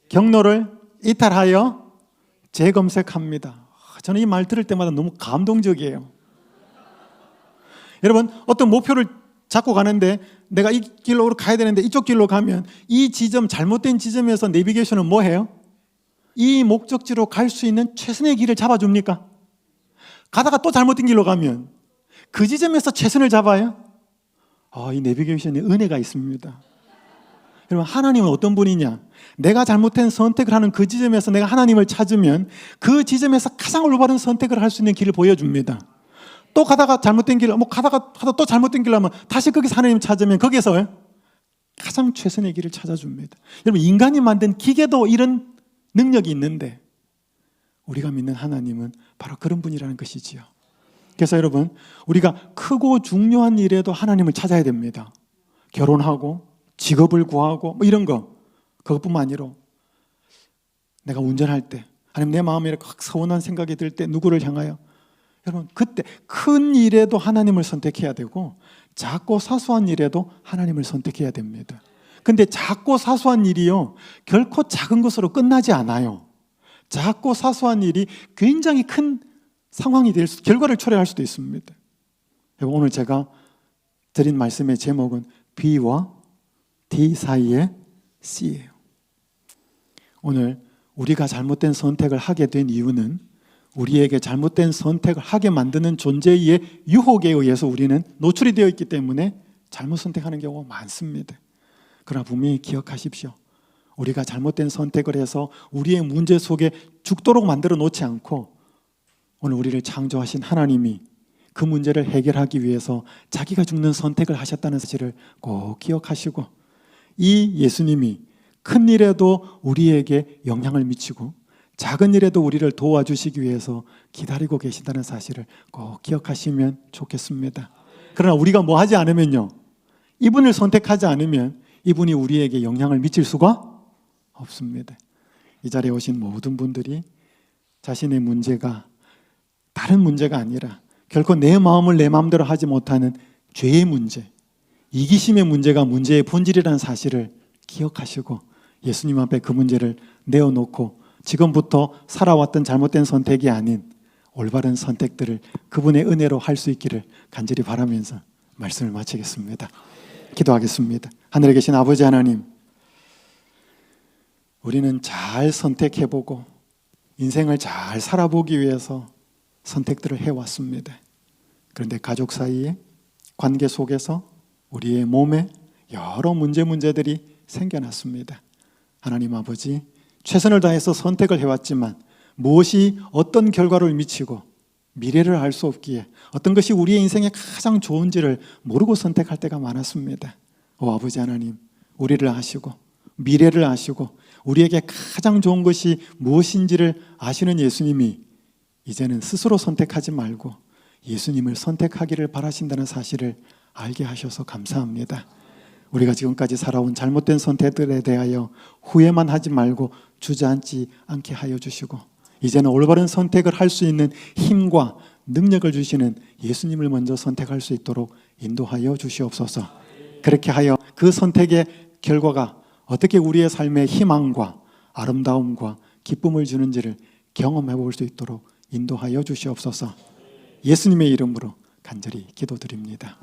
경로를 이탈하여 재검색합니다. 저는 이 말 들을 때마다 너무 감동적이에요. 여러분, 어떤 목표를 잡고 가는데 내가 이 길로 가야 되는데 이쪽 길로 가면 이 지점, 잘못된 지점에서 내비게이션은 뭐 해요? 이 목적지로 갈 수 있는 최선의 길을 잡아줍니까? 가다가 또 잘못된 길로 가면 그 지점에서 최선을 잡아요? 이 내비게이션에 은혜가 있습니다. 여러분, 하나님은 어떤 분이냐? 내가 잘못된 선택을 하는 그 지점에서 내가 하나님을 찾으면 그 지점에서 가장 올바른 선택을 할 수 있는 길을 보여줍니다. 또 가다가 잘못된 길, 가다가 또 잘못된 길을 하면 다시 거기서 하나님 찾으면 거기서 가장 최선의 길을 찾아줍니다. 여러분, 인간이 만든 기계도 이런 능력이 있는데 우리가 믿는 하나님은 바로 그런 분이라는 것이지요. 그래서 여러분, 우리가 크고 중요한 일에도 하나님을 찾아야 됩니다. 결혼하고 직업을 구하고 이런 거, 그것뿐만 아니라 내가 운전할 때, 아니면 내 마음에 이렇게 서운한 생각이 들 때 누구를 향하여, 여러분, 그때 큰 일에도 하나님을 선택해야 되고 작고 사소한 일에도 하나님을 선택해야 됩니다. 근데 작고 사소한 일이요, 결코 작은 것으로 끝나지 않아요. 작고 사소한 일이 굉장히 큰 상황이 될 수, 결과를 초래할 수도 있습니다. 오늘 제가 드린 말씀의 제목은 B와 D 사이의 C예요. 오늘 우리가 잘못된 선택을 하게 된 이유는 우리에게 잘못된 선택을 하게 만드는 존재의 유혹에 의해서 우리는 노출이 되어 있기 때문에 잘못 선택하는 경우가 많습니다. 그러나 분명히 기억하십시오. 우리가 잘못된 선택을 해서 우리의 문제 속에 죽도록 만들어 놓지 않고 오늘 우리를 창조하신 하나님이 그 문제를 해결하기 위해서 자기가 죽는 선택을 하셨다는 사실을 꼭 기억하시고, 이 예수님이 큰 일에도 우리에게 영향을 미치고 작은 일에도 우리를 도와주시기 위해서 기다리고 계신다는 사실을 꼭 기억하시면 좋겠습니다. 그러나 우리가 뭐 하지 않으면요, 이분을 선택하지 않으면 이분이 우리에게 영향을 미칠 수가 없습니다. 이 자리에 오신 모든 분들이 자신의 문제가 다른 문제가 아니라 결코 내 마음을 내 마음대로 하지 못하는 죄의 문제, 이기심의 문제가 문제의 본질이라는 사실을 기억하시고 예수님 앞에 그 문제를 내어놓고 지금부터 살아왔던 잘못된 선택이 아닌 올바른 선택들을 그분의 은혜로 할 수 있기를 간절히 바라면서 말씀을 마치겠습니다. 기도하겠습니다. 하늘에 계신 아버지 하나님, 우리는 잘 선택해보고 인생을 잘 살아보기 위해서 선택들을 해왔습니다. 그런데 가족 사이에, 관계 속에서 우리의 몸에 여러 문제들이 생겨났습니다. 하나님 아버지, 최선을 다해서 선택을 해왔지만 무엇이 어떤 결과를 미치고 미래를 알 수 없기에 어떤 것이 우리의 인생에 가장 좋은지를 모르고 선택할 때가 많았습니다. 오 아버지 하나님, 우리를 아시고 미래를 아시고 우리에게 가장 좋은 것이 무엇인지를 아시는 예수님이 이제는 스스로 선택하지 말고 예수님을 선택하기를 바라신다는 사실을 알게 하셔서 감사합니다. 우리가 지금까지 살아온 잘못된 선택들에 대하여 후회만 하지 말고 주저앉지 않게 하여 주시고, 이제는 올바른 선택을 할 수 있는 힘과 능력을 주시는 예수님을 먼저 선택할 수 있도록 인도하여 주시옵소서. 그렇게 하여 그 선택의 결과가 어떻게 우리의 삶에 희망과 아름다움과 기쁨을 주는지를 경험해 볼 수 있도록 인도하여 주시옵소서. 예수님의 이름으로 간절히 기도드립니다.